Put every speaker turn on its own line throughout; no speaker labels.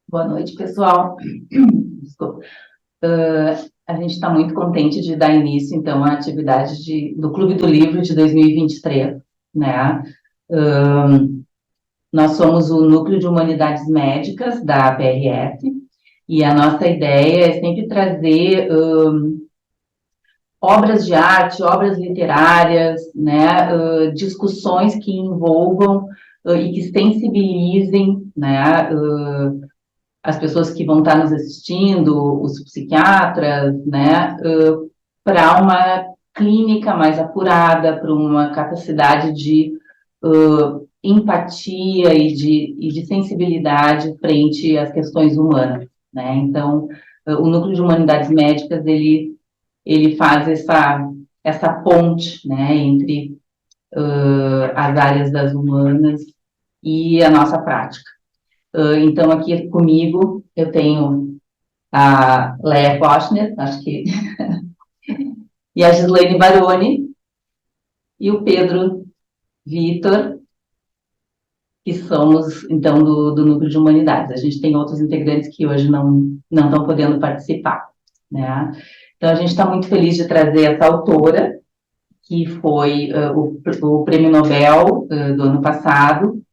Boa noite, pessoal. Desculpa. A gente está muito contente de dar início, então, à atividade do Clube do Livro de 2023, né? Nós somos o Núcleo de Humanidades Médicas da PRF e a nossa ideia é sempre trazer obras de arte, obras literárias, né? Discussões que envolvam e que sensibilizem, né? As pessoas que vão estar nos assistindo, os psiquiatras, né, para uma clínica mais apurada, para uma capacidade de empatia e de sensibilidade frente às questões humanas, né? Então, o Núcleo de Humanidades Médicas, ele faz essa ponte, né, entre as áreas das humanas e a nossa prática. Então, aqui comigo eu tenho a Leia Kochner, acho que, e a Gislaine Baroni, e o Pedro Vitor, que somos, então, do Núcleo de Humanidades. A gente tem outros integrantes que hoje não estão podendo participar, né? Então, a gente está muito feliz de trazer essa autora, que foi o Prêmio Nobel do ano passado,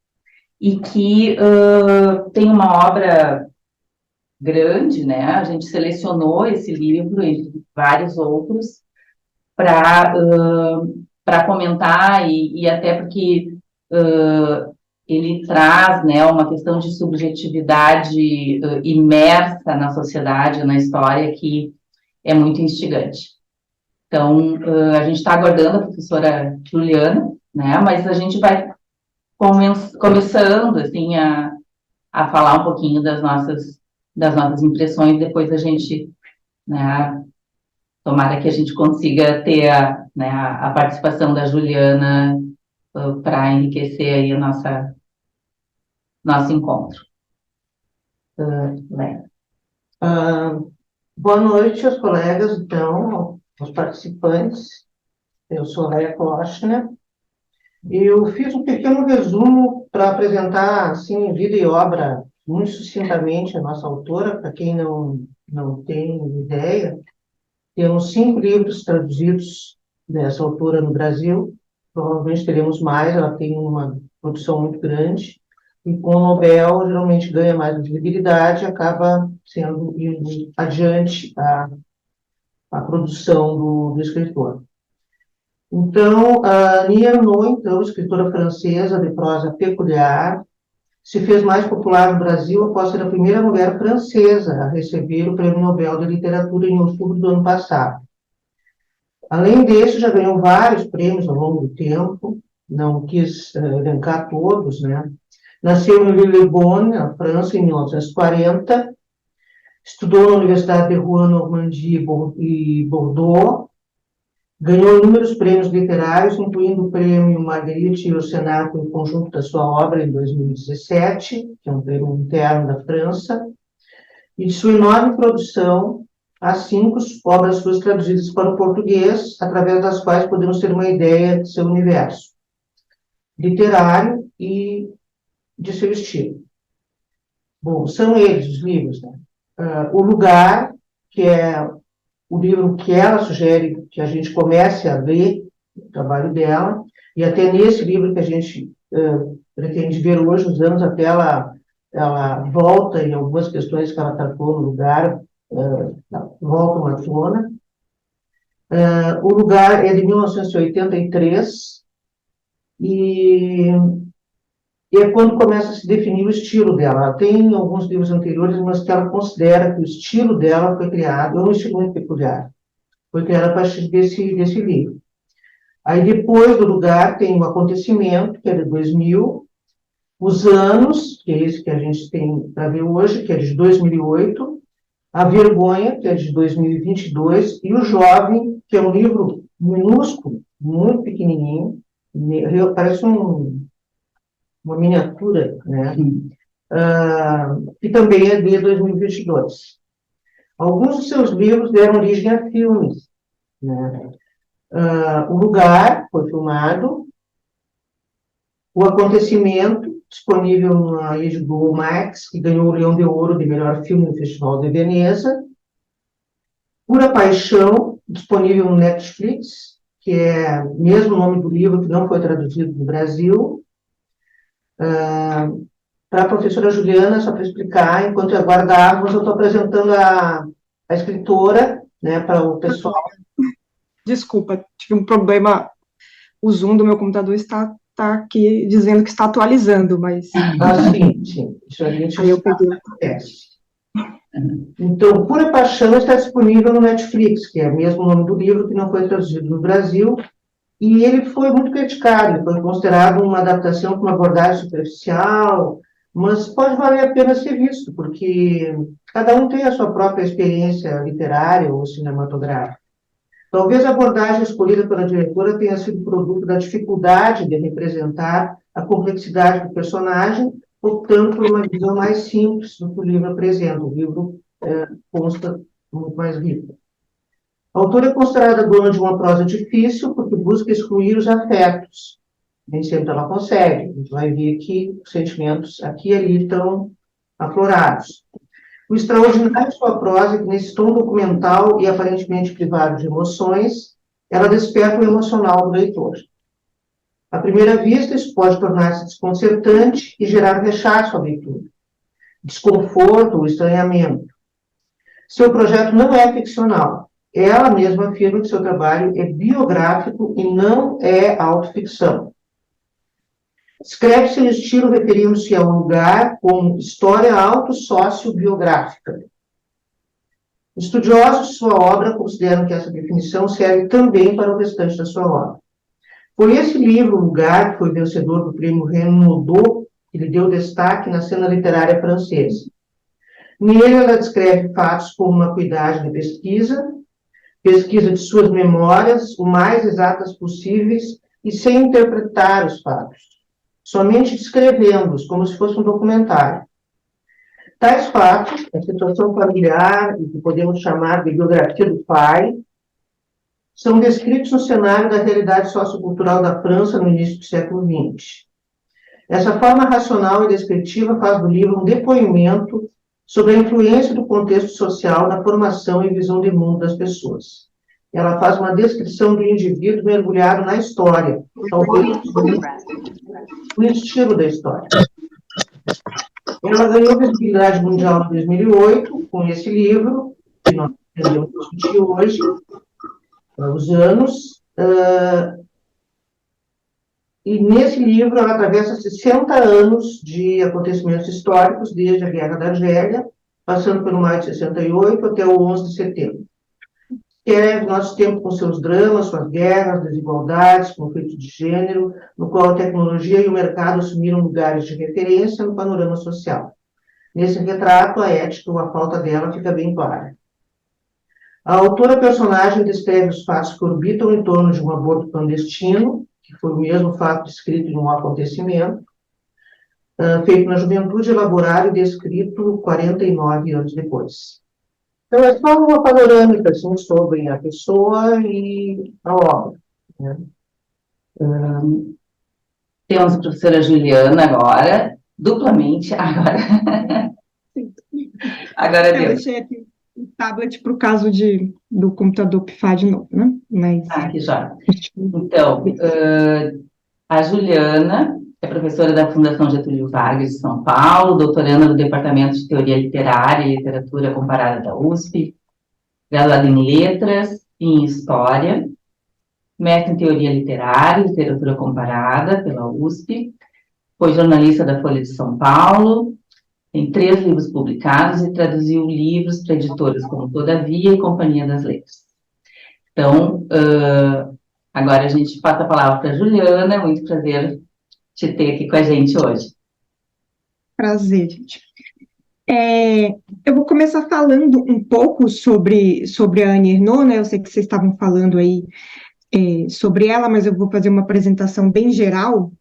e que tem uma obra grande, né? A gente selecionou esse livro, entre vários outros, para comentar, e até porque ele traz, né, uma questão de subjetividade imersa na sociedade, na história, que é muito instigante. Então, a gente está aguardando a professora Juliana, né, mas a gente vai começando, assim, a falar um pouquinho das nossas impressões, depois a gente, né, tomara que a gente consiga ter né, a participação da Juliana para enriquecer aí o nosso encontro. Léa.
Ah, Boa noite aos colegas, então, aos participantes. Eu sou Leia Kochner. Eu fiz um pequeno resumo para apresentar, assim, vida e obra, muito sucintamente, a nossa autora, para quem não tem ideia. Temos 5 livros traduzidos dessa autora no Brasil, provavelmente teremos mais, ela tem uma produção muito grande, e com o Nobel geralmente ganha mais visibilidade, acaba sendo indo adiante a produção do escritor. Então, a Annie Ernaux, então, escritora francesa de prosa peculiar, se fez mais popular no Brasil após ser a primeira mulher francesa a receber o Prêmio Nobel de Literatura em outubro do ano passado. Além desse, já ganhou vários prêmios ao longo do tempo, não quis elencar todos, né? Nasceu em Lillebonne, na França, em 1940, estudou na Universidade de Rouen, Normandie e Bordeaux, ganhou inúmeros prêmios literários, incluindo o prêmio Marguerite Yourcenar em conjunto da sua obra em 2017, que é um prêmio interno da França, e de sua enorme produção, há 5 obras suas traduzidas para o português, através das quais podemos ter uma ideia de seu universo literário e de seu estilo. Bom, são eles os livros, né? O Lugar, que é o livro que ela sugere que a gente comece a ler, o trabalho dela, e até nesse livro que a gente pretende ver hoje, os anos até ela volta em algumas questões que ela tratou no Lugar, voltam à tona. O Lugar é de 1983 e é quando começa a se definir o estilo dela. Ela tem alguns livros anteriores, mas que ela considera que o estilo dela foi criado, é um estilo muito peculiar, foi criado a partir desse livro. Aí depois do Lugar tem o Acontecimento, que é de 2000, Os Anos, que é esse que a gente tem para ver hoje, que é de 2008, A Vergonha, que é de 2022, e O Jovem, que é um livro minúsculo, muito pequenininho, parece uma miniatura, né? Que também é de 2022. Alguns dos seus livros deram origem a filmes, né? O Lugar foi filmado, O Acontecimento disponível na HBO Max, que ganhou o Leão de Ouro de melhor filme no Festival de Veneza. Pura Paixão, disponível no Netflix, que é o mesmo nome do livro, que não foi traduzido no Brasil. Para a professora Juliana, só para explicar, enquanto aguardávamos, eu estou apresentando a escritora, né, para o pessoal.
Desculpa, tive um problema. O Zoom do meu computador está aqui dizendo que está atualizando, mas...
Sim. Isso a gente
Aí eu peguei.
acontece. Então, Pura Paixão está disponível no Netflix, que é o mesmo nome do livro, que não foi traduzido no Brasil, e ele foi muito criticado, foi considerado uma adaptação com uma abordagem superficial, mas pode valer a pena ser visto, porque cada um tem a sua própria experiência literária ou cinematográfica. Talvez a abordagem escolhida pela diretora tenha sido produto da dificuldade de representar a complexidade do personagem, optando por uma visão mais simples do que o livro apresenta. O livro consta muito mais rico. A autora é considerada dona de uma prosa difícil porque busca excluir os afetos. Nem sempre ela consegue. A gente vai ver que os sentimentos aqui e ali estão aflorados. O extraordinário de sua prosa é que, nesse tom documental e aparentemente privado de emoções, ela desperta o emocional do leitor. À primeira vista, isso pode tornar-se desconcertante e gerar rechaço à leitura, desconforto ou estranhamento. Seu projeto não é ficcional. Ela mesma afirma que seu trabalho é biográfico e não é autoficção. Escreve-se no estilo referindo-se a um lugar como história autossociobiográfica. Estudiosos de sua obra consideram que essa definição serve também para o restante da sua obra. Foi esse livro, O Lugar, que foi vencedor do prêmio Renaudot, que lhe deu destaque na cena literária francesa. Nele, ela descreve fatos como uma cuidagem de pesquisa de suas memórias o mais exatas possíveis e sem interpretar os fatos, somente descrevendo-os como se fosse um documentário. Tais fatos, a situação familiar, e que podemos chamar de biografia do pai, são descritos no cenário da realidade sociocultural da França no início do século XX. Essa forma racional e descritiva faz do livro um depoimento sobre a influência do contexto social na formação e visão de mundo das pessoas. Ela faz uma descrição do indivíduo mergulhado na história, talvez no estilo da história. Ela ganhou visibilidade mundial em 2008 com esse livro, que nós podemos discutir hoje, os anos, e nesse livro ela atravessa 60 anos de acontecimentos históricos, desde a Guerra da Argélia, passando pelo maio de 68 até o 11 de setembro. Que é nosso tempo com seus dramas, suas guerras, desigualdades, conflitos de gênero, no qual a tecnologia e o mercado assumiram lugares de referência no panorama social. Nesse retrato, a ética ou a falta dela fica bem clara. A autora-personagem descreve os fatos que orbitam em torno de um aborto clandestino, que foi o mesmo fato descrito em um acontecimento, feito na juventude, elaborado e descrito 49 anos depois. Então, é só uma panorâmica assim, sobre a pessoa e a obra. Né?
Temos a professora Juliana agora, duplamente, agora. Agora
Eu
deu.
deixei aqui o tablet para o caso do computador pifar de novo, né? Mas...
que joia. Então, a Juliana é professora da Fundação Getúlio Vargas de São Paulo, doutoranda no Departamento de Teoria Literária e Literatura Comparada da USP, graduada em Letras e em História, mestre em Teoria Literária e Literatura Comparada pela USP, foi jornalista da Folha de São Paulo, tem 3 livros publicados e traduziu livros para editoras como Todavia e Companhia das Letras. Então, agora a gente passa a palavra para a Juliana, é muito prazer te ter aqui com a gente hoje.
Prazer, gente. Eu vou começar falando um pouco sobre a Annie Ernaux, né? Eu sei que vocês estavam falando aí sobre ela, mas eu vou fazer uma apresentação bem geral.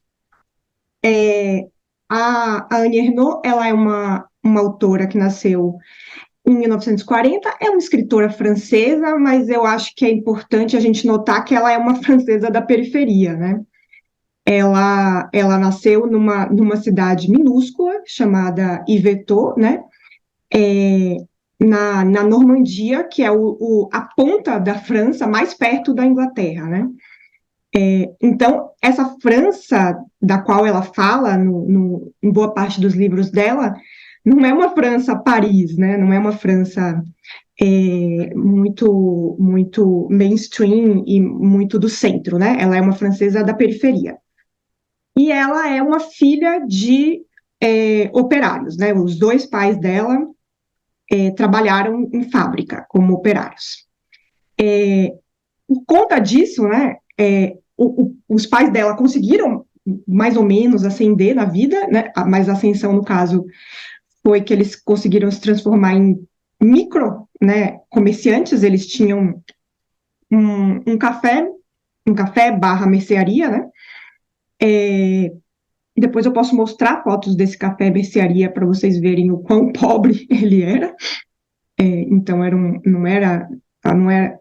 A Annie Ernaux, ela é uma autora que nasceu em 1940, é uma escritora francesa, mas eu acho que é importante a gente notar que ela é uma francesa da periferia, né? ela nasceu numa cidade minúscula chamada Yvetot, né? É, na Normandia, que é a ponta da França mais perto da Inglaterra, né? Então, essa França da qual ela fala em boa parte dos livros dela, não é uma França Paris, né? Não é uma França muito mainstream e muito do centro, né? Ela é uma francesa da periferia. E ela é uma filha de operários, né? Os dois pais dela trabalharam em fábrica como operários. Por conta disso, né? Os pais dela conseguiram mais ou menos ascender na vida, né? Mas a ascensão, no caso, foi que eles conseguiram se transformar em micro, né, comerciantes. Eles tinham um café barra mercearia, né? Depois eu posso mostrar fotos desse café mercearia para vocês verem o quão pobre ele era. Então não era,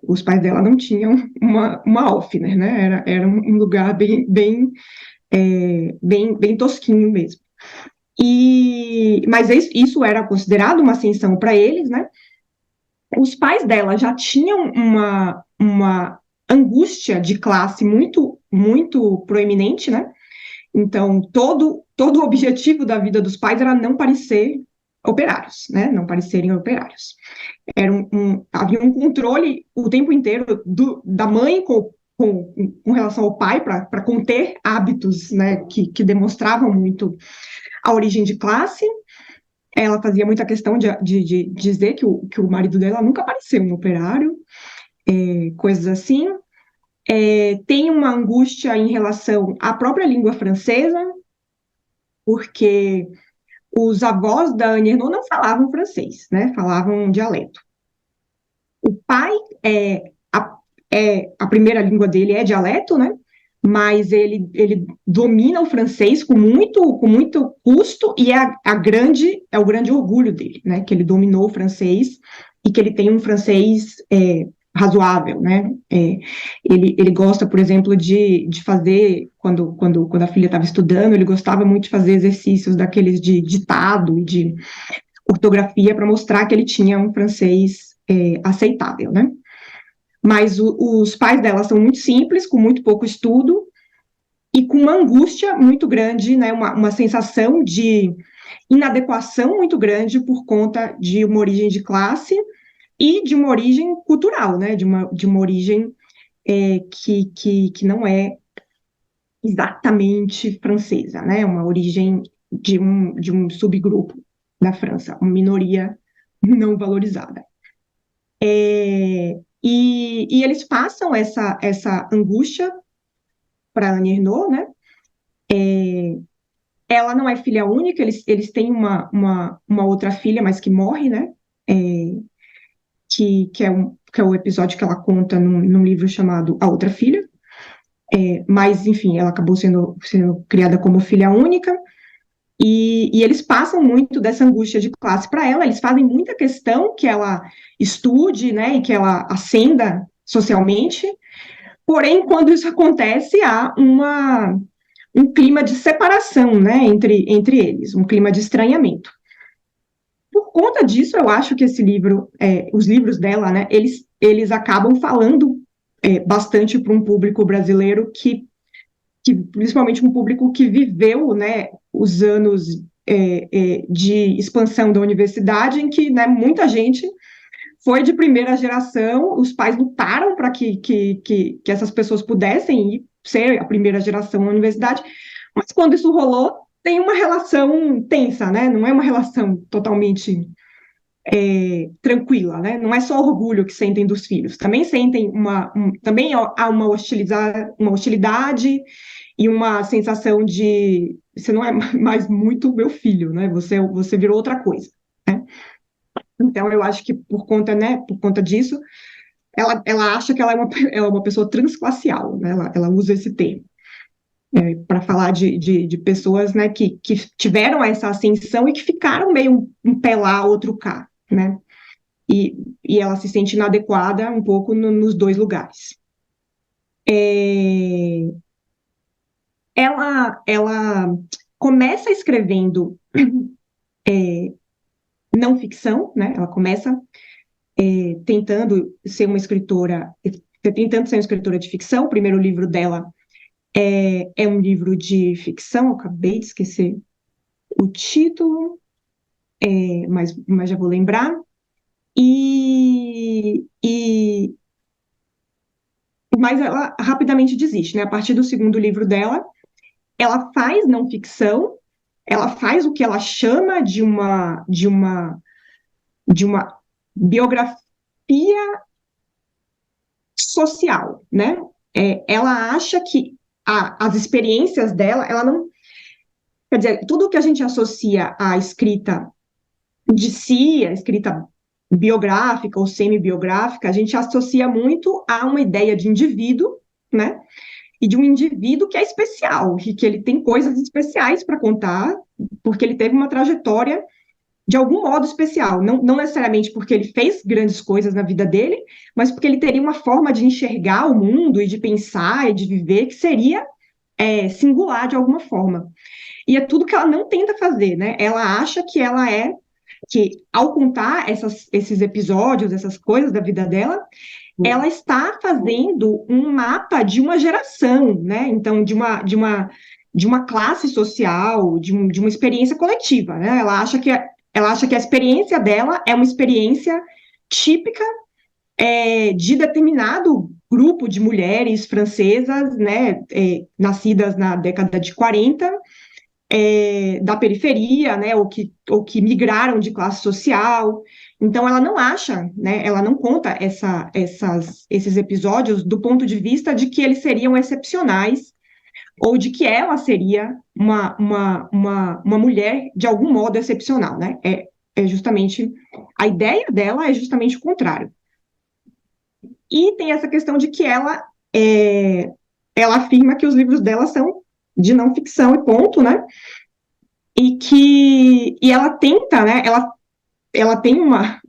os pais dela não tinham uma Offner, né? Era um lugar bem tosquinho mesmo. Mas isso era considerado uma ascensão para eles, né? Os pais dela já tinham uma angústia de classe muito, muito proeminente, né? Então, todo o objetivo da vida dos pais era não parecer operários, né? Não parecerem operários. Havia um controle o tempo inteiro da mãe com relação ao pai para conter hábitos, né, que demonstravam muito a origem de classe. Ela fazia muita questão de dizer que o marido dela nunca pareceu um operário, coisas assim. Tem uma angústia em relação à própria língua francesa, porque os avós da Annie Ernaux não falavam francês, né? Falavam dialeto. O pai, a primeira língua dele é dialeto, né? Mas ele domina o francês com muito custo, e é o grande orgulho dele, né? Que ele dominou o francês e que ele tem um francês razoável, né? Ele gosta, por exemplo, de fazer, quando a filha estava estudando, ele gostava muito de fazer exercícios daqueles de ditado e de ortografia para mostrar que ele tinha um francês aceitável, né? Mas os pais dela são muito simples, com muito pouco estudo e com uma angústia muito grande, né? Uma sensação de inadequação muito grande por conta de uma origem de classe e de uma origem cultural, né? De uma origem que não é exatamente francesa, né? Uma origem de um subgrupo da França, uma minoria não valorizada. E eles passam essa angústia para a Annie Ernaux, né? Ela não é filha única, eles têm uma outra filha, mas que morre, né? Que é o episódio que ela conta num livro chamado A Outra Filha. Mas, enfim, ela acabou sendo criada como filha única. E eles passam muito dessa angústia de classe para ela. Eles fazem muita questão que ela estude, né, e que ela ascenda socialmente. Porém, quando isso acontece, há um clima de separação, né, entre eles, um clima de estranhamento. Por conta disso, eu acho que esse livro, os livros dela, né, eles acabam falando bastante para um público brasileiro principalmente um público que viveu, né, os anos de expansão da universidade, em que, né, muita gente foi de primeira geração, os pais lutaram para que essas pessoas pudessem ser a primeira geração na universidade, mas quando isso rolou, tem uma relação tensa, né? Não é uma relação totalmente tranquila, né? Não é só orgulho que sentem dos filhos, também sentem também há uma hostilidade e uma sensação de você não é mais muito meu filho, né? Você virou outra coisa, né? Então eu acho que por conta disso, ela acha que ela é uma pessoa transclassial, né? Ela usa esse termo para falar de pessoas, né, que tiveram essa ascensão e que ficaram meio um pé lá, outro cá, né? E ela se sente inadequada um pouco nos dois lugares. ela começa escrevendo não ficção, né? Ela começa tentando ser uma escritora, tentando ser uma escritora de ficção. O primeiro livro dela é um livro de ficção, eu acabei de esquecer o título, mas já vou lembrar. Mas ela rapidamente desiste, né? A partir do segundo livro dela, ela faz não ficção, ela faz o que ela chama de uma biografia social, né? Ela acha que as experiências dela, ela não, quer dizer, tudo que a gente associa à escrita de si, a escrita biográfica ou semi-biográfica, a gente associa muito a uma ideia de indivíduo, né? E de um indivíduo que é especial, que ele tem coisas especiais para contar, porque ele teve uma trajetória de algum modo especial, não necessariamente porque ele fez grandes coisas na vida dele, mas porque ele teria uma forma de enxergar o mundo e de pensar e de viver que seria singular de alguma forma. E é tudo que ela não tenta fazer, né? Ela acha que ao contar esses episódios, essas coisas da vida dela, ela está fazendo um mapa de uma geração, né? Então, de uma classe social, de uma experiência coletiva, né? Ela acha que a experiência dela é uma experiência típica de determinado grupo de mulheres francesas, né? Nascidas na década de 40, da periferia, né? Ou que migraram de classe social. Então, ela não acha, né? Ela não conta esses episódios do ponto de vista de que eles seriam excepcionais ou de que ela seria uma mulher de algum modo excepcional, né? Justamente, a ideia dela é justamente o contrário. E tem essa questão de que ela afirma que os livros dela são de não ficção e ponto, né? E ela tenta, né? Ela tem uma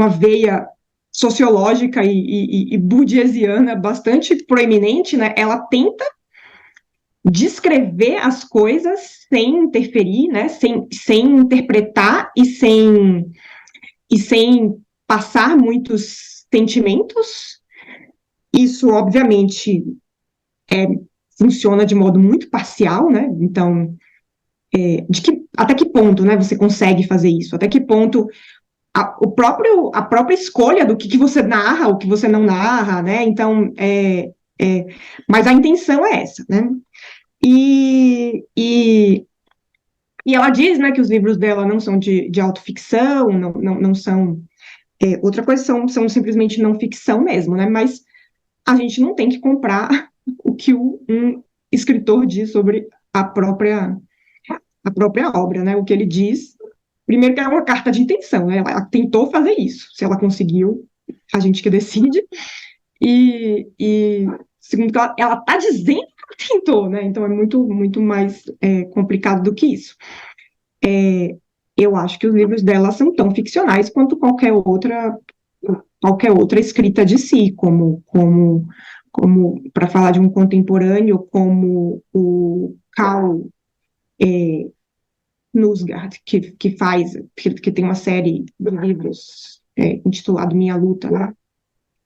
veia sociológica e bourdieusiana bastante proeminente, né? Ela tenta descrever as coisas sem interferir, né? Sem interpretar e sem passar muitos sentimentos. Isso, obviamente, funciona de modo muito parcial, né? Então, até que ponto, né, você consegue fazer isso? Até que ponto a própria escolha do que você narra, o que você não narra, né? Então, mas a intenção é essa, né? E ela diz, né, que os livros dela não são de autoficção, não são. Outra coisa são simplesmente não ficção mesmo, né? Mas a gente não tem que comprar o que um escritor diz sobre a própria obra, né? O que ele diz, primeiro que é uma carta de intenção, né? Ela tentou fazer isso. Se ela conseguiu, a gente que decide. E segundo que ela está dizendo que ela tentou, né? Então é muito, muito mais complicado do que isso. Eu acho que os livros dela são tão ficcionais quanto qualquer outra escrita de si, como para falar de um contemporâneo, como o Karl Knausgaard, que tem uma série de livros intitulado Minha Luta, né?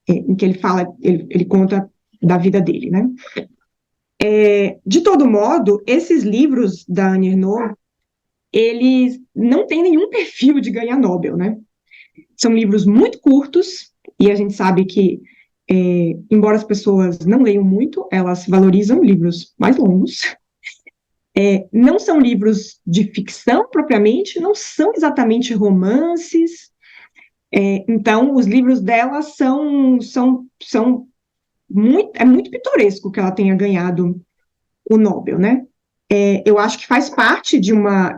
Em que ele conta da vida dele, né? De todo modo, esses livros da Annie Ernaux, eles não têm nenhum perfil de ganhar Nobel, né? São livros muito curtos, e a gente sabe que, embora as pessoas não leiam muito, elas valorizam livros mais longos. Não são livros de ficção propriamente, não são exatamente romances. Então, os livros dela são muito pitoresco que ela tenha ganhado o Nobel, né? Eu acho que faz parte de uma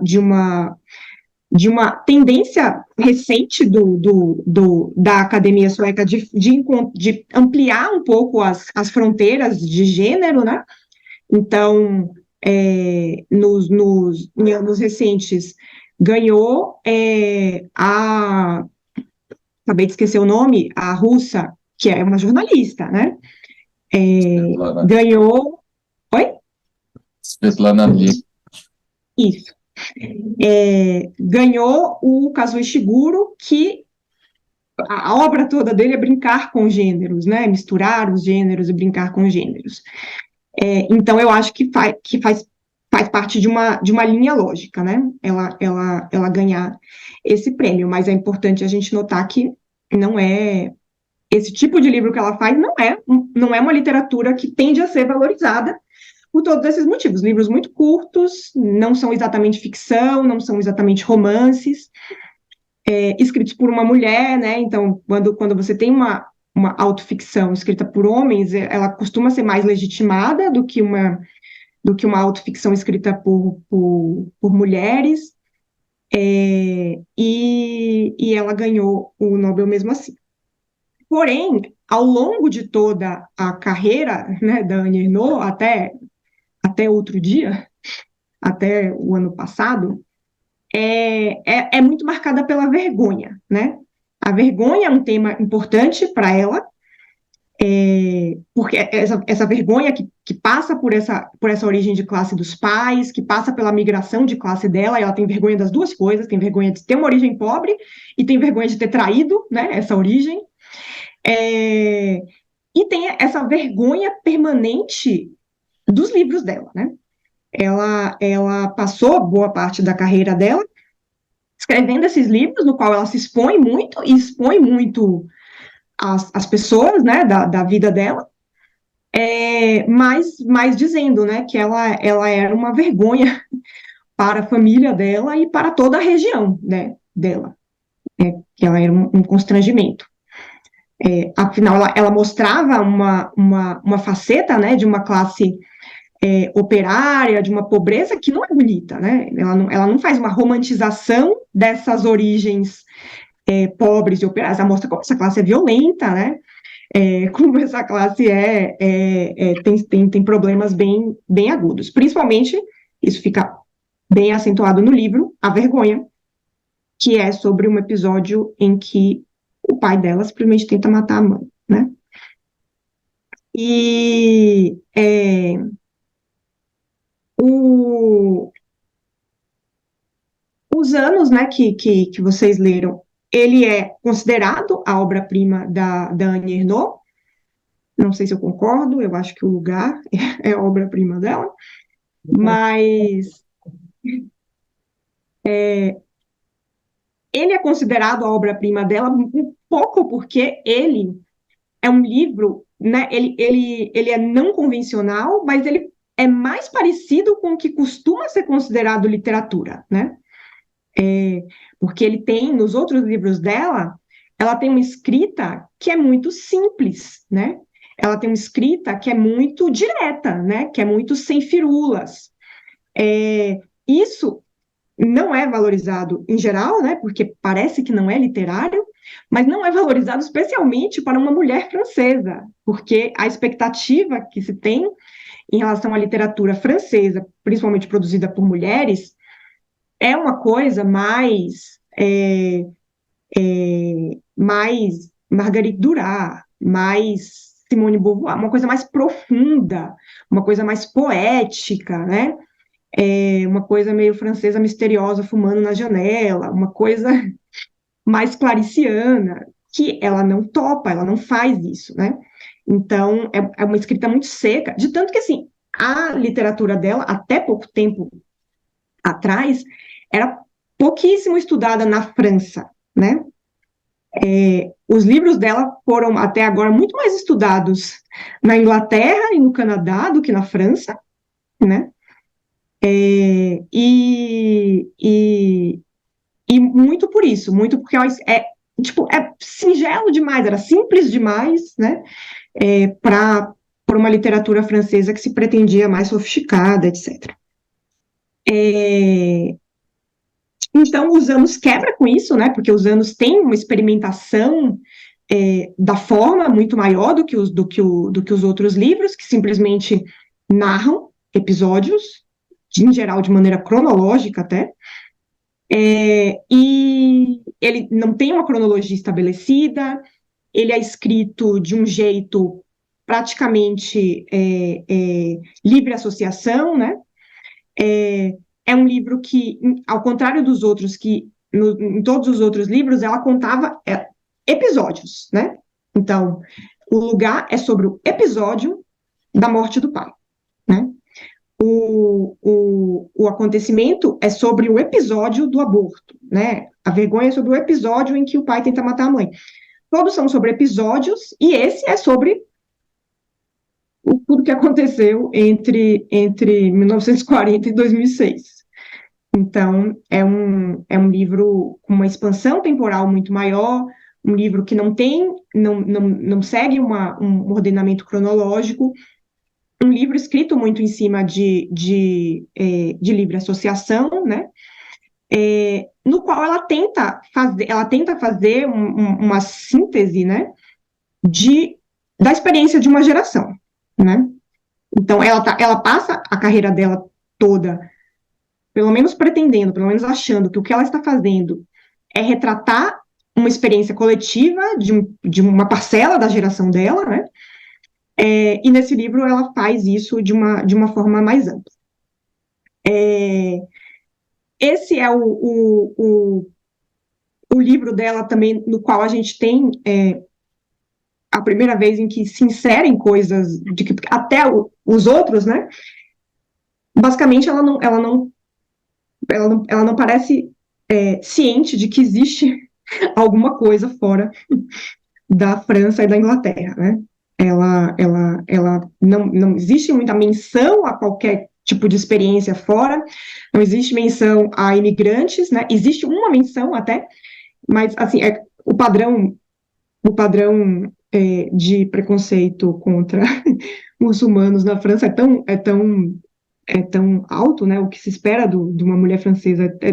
tendência recente da academia sueca de ampliar um pouco as fronteiras de gênero, né? Então, nos anos recentes, ganhou acabei de esquecer o nome, a russa, que é uma jornalista, né?
Svetlana,
ganhou... Oi?
Svetlana Alexievich.
Isso. Ganhou o Kazuo Ishiguro, que a obra toda dele é brincar com gêneros, né? Misturar os gêneros e brincar com gêneros. Então, eu acho que faz parte de uma linha lógica, né? Ela ganhar esse prêmio, mas é importante a gente notar que não é esse tipo de livro que ela faz, não é uma literatura que tende a ser valorizada por todos esses motivos. Livros muito curtos, não são exatamente ficção, não são exatamente romances, escritos por uma mulher, né? Então, quando você tem uma autoficção escrita por homens, ela costuma ser mais legitimada do que uma autoficção escrita por mulheres, e ela ganhou o Nobel mesmo assim. Porém, ao longo de toda a carreira, né, da Annie Ernaux, até outro dia, até o ano passado, é muito marcada pela vergonha, né? A vergonha é um tema importante para ela, porque essa vergonha que passa por essa origem de classe dos pais, que passa pela migração de classe dela, ela tem vergonha das duas coisas, tem vergonha de ter uma origem pobre e tem vergonha de ter traído, né, essa origem, e tem essa vergonha permanente dos livros dela, né? Ela passou boa parte da carreira dela escrevendo esses livros, no qual ela se expõe muito, e expõe muito as pessoas, né, da vida dela, mas dizendo, né, que ela era uma vergonha para a família dela e para toda a região, né, dela, que ela era um constrangimento. Afinal, ela mostrava uma faceta, né, de uma classe operária, de uma pobreza que não é bonita, né? Ela não faz uma romantização dessas origens pobres e operárias, ela mostra como essa classe é violenta, né? Como essa classe tem problemas bem, bem agudos. Principalmente, isso fica bem acentuado no livro, A Vergonha, que é sobre um episódio em que o pai dela simplesmente tenta matar a mãe, né? E os anos, né, que vocês leram, ele é considerado a obra-prima da Annie Ernaux. Não sei se eu concordo, eu acho que O Lugar é a obra-prima dela, mas ele é considerado a obra-prima dela um pouco porque ele é um livro, né, ele é não convencional, mas ele é mais parecido com o que costuma ser considerado literatura, né? Porque ele tem, nos outros livros dela, ela tem uma escrita que é muito simples, né? Ela tem uma escrita que é muito direta, né? Que é muito sem firulas. Isso não é valorizado em geral, né? Porque parece que não é literário, mas não é valorizado especialmente para uma mulher francesa, porque a expectativa que se tem em relação à literatura francesa, principalmente produzida por mulheres, é uma coisa mais Marguerite Duras, mais Simone de Beauvoir, uma coisa mais profunda, uma coisa mais poética, né? Uma coisa meio francesa misteriosa fumando na janela, uma coisa mais clariciana, que ela não topa, ela não faz isso, né? Então, é uma escrita muito seca, de tanto que, assim, a literatura dela, até pouco tempo atrás, era pouquíssimo estudada na França, né? Os livros dela foram, até agora, muito mais estudados na Inglaterra e no Canadá do que na França, né? E muito por isso, muito porque é singelo demais, era simples demais, né? Para uma literatura francesa que se pretendia mais sofisticada, etc. Então, os anos quebra com isso, né? Porque os anos têm uma experimentação da forma muito maior do que os outros livros, que simplesmente narram episódios, em geral de maneira cronológica até, e ele não tem uma cronologia estabelecida, ele é escrito de um jeito praticamente livre associação, né? É um livro que, ao contrário dos outros, que em todos os outros livros, ela contava episódios, né? Então, o lugar é sobre o episódio da morte do pai, né? O acontecimento é sobre o episódio do aborto, né? A vergonha é sobre o episódio em que o pai tenta matar a mãe. Todos são sobre episódios, e esse é sobre tudo que aconteceu entre 1940 e 2006. Então, é um livro com uma expansão temporal muito maior, um livro que não segue um ordenamento cronológico, um livro escrito muito em cima de livre associação, né? No qual ela tenta fazer uma síntese, né, da experiência de uma geração, né? Então, ela passa a carreira dela toda, pelo menos pretendendo, pelo menos achando que o que ela está fazendo é retratar uma experiência coletiva de uma parcela da geração dela, né? E nesse livro ela faz isso de uma forma mais ampla. Esse é o livro dela também, no qual a gente tem a primeira vez em que se inserem coisas de que até os outros, né? Basicamente, ela não parece ciente de que existe alguma coisa fora da França e da Inglaterra, né? Ela não existe muita menção a qualquer tipo de experiência fora, não existe menção a imigrantes, né? Existe uma menção até, mas assim, o padrão de preconceito contra muçulmanos na França é tão alto, né? O que se espera de uma mulher francesa é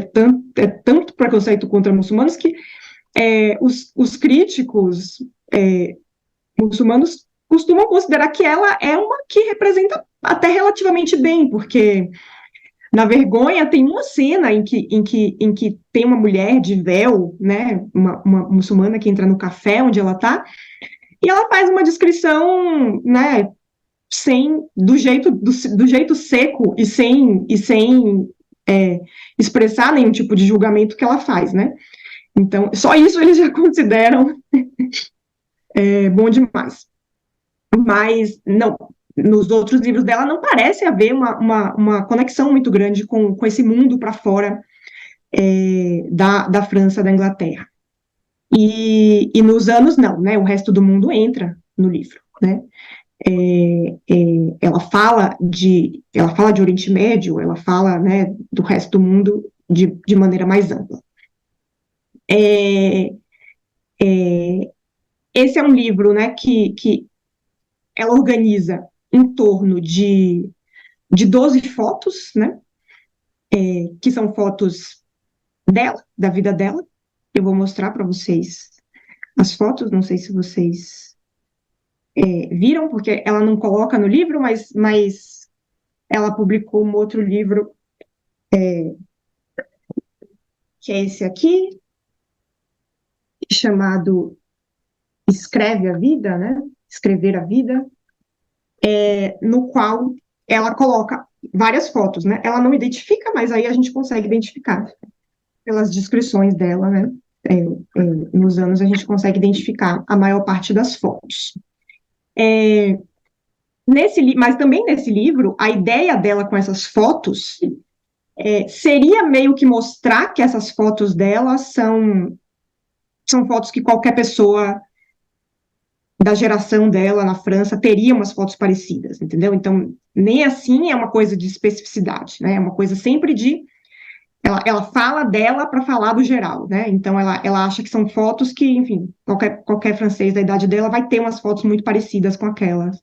tanto preconceito contra muçulmanos que os críticos muçulmanos costumam considerar que ela é uma que representa até relativamente bem, porque na Vergonha tem uma cena em que tem uma mulher de véu, né, uma muçulmana que entra no café onde ela está, e ela faz uma descrição, né, do jeito seco e sem expressar nenhum tipo de julgamento que ela faz, né? Então, só isso eles já consideram bom demais. Mas não, nos outros livros dela não parece haver uma conexão muito grande com esse mundo para fora da França, da Inglaterra. E nos anos não, né? O resto do mundo entra no livro, né? Ela fala de Oriente Médio, ela fala, né, do resto do mundo de maneira mais ampla. Esse é um livro, né, que ela organiza em torno de 12 fotos, né, que são fotos dela, da vida dela. Eu vou mostrar para vocês as fotos, não sei se vocês viram, porque ela não coloca no livro, mas ela publicou um outro livro, que é esse aqui, chamado Escreve a Vida, né? Escrever a Vida, no qual ela coloca várias fotos, né? Ela não identifica, mas aí a gente consegue identificar pelas descrições dela, né? Nos anos a gente consegue identificar a maior parte das fotos. Mas também nesse livro, a ideia dela com essas fotos seria meio que mostrar que essas fotos dela são fotos que qualquer pessoa da geração dela na França teria umas fotos parecidas, entendeu? Então, nem assim é uma coisa de especificidade, né? É uma coisa sempre de... Ela fala dela para falar do geral, né? Então, ela acha que são fotos que, enfim, qualquer francês da idade dela vai ter umas fotos muito parecidas com aquelas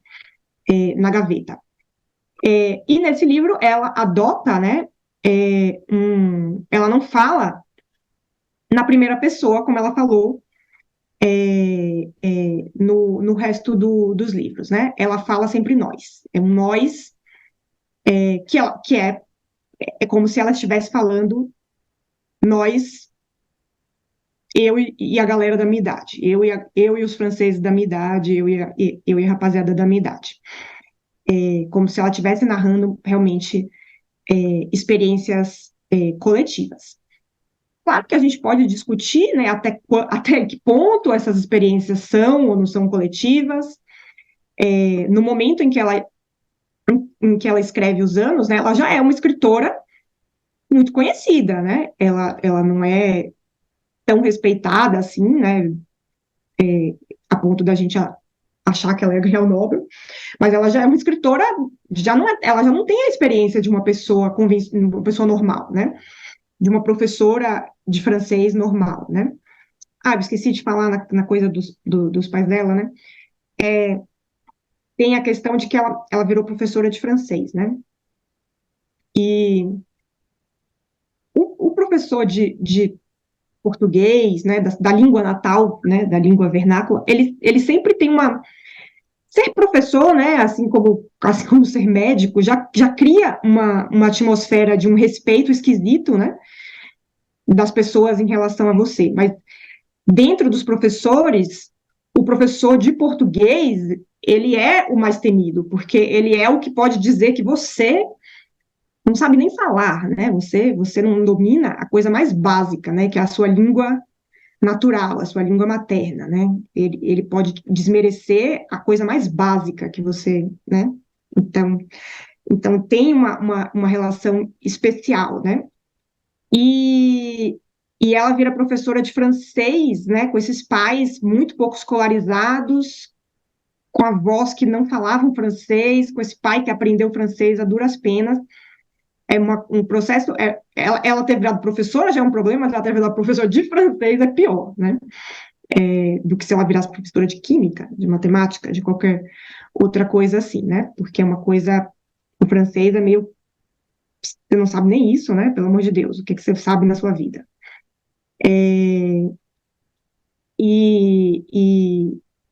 na gaveta. E nesse livro, ela adota, né? Ela não fala na primeira pessoa, como ela falou no resto dos livros, né? Ela fala sempre nós. É um nós que é como se ela estivesse falando nós eu e a galera da minha idade, eu e os franceses da minha idade, eu e a rapaziada da minha idade. Como se ela estivesse narrando realmente experiências coletivas. Claro que a gente pode discutir, né, até que ponto essas experiências são ou não são coletivas. No momento em que ela escreve Os Anos, né, ela já é uma escritora muito conhecida, né? Ela não é tão respeitada assim, né? A ponto da gente achar que ela ia ganhar o Nobel, mas ela já é uma escritora, ela já não tem a experiência de uma pessoa normal, né? De uma professora de francês normal, né? Eu esqueci de falar na coisa dos pais dela, né? Tem a questão de que ela virou professora de francês, né? E o professor de português, né, da língua natal, né, da língua vernácula, ele sempre tem uma... Ser professor, né, assim como ser médico, já cria uma atmosfera de um respeito esquisito, né, das pessoas em relação a você. Mas dentro dos professores, o professor de português, ele é o mais temido, porque ele é o que pode dizer que você não sabe nem falar, né, você não domina a coisa mais básica, né, que é a sua língua natural, a sua língua materna, né? Ele pode desmerecer a coisa mais básica que você, né? Então tem uma relação especial, né? E ela vira professora de francês, né? Com esses pais muito pouco escolarizados, com avós que não falavam francês, com esse pai que aprendeu francês a duras penas. Um processo. Ela ter virado professora já é um problema, mas ela ter virado professora de francês é pior, né? Do que se ela virasse professora de química, de matemática, de qualquer outra coisa assim, né? Porque é uma coisa. O francês é meio. Você não sabe nem isso, né? Pelo amor de Deus, o que você sabe na sua vida?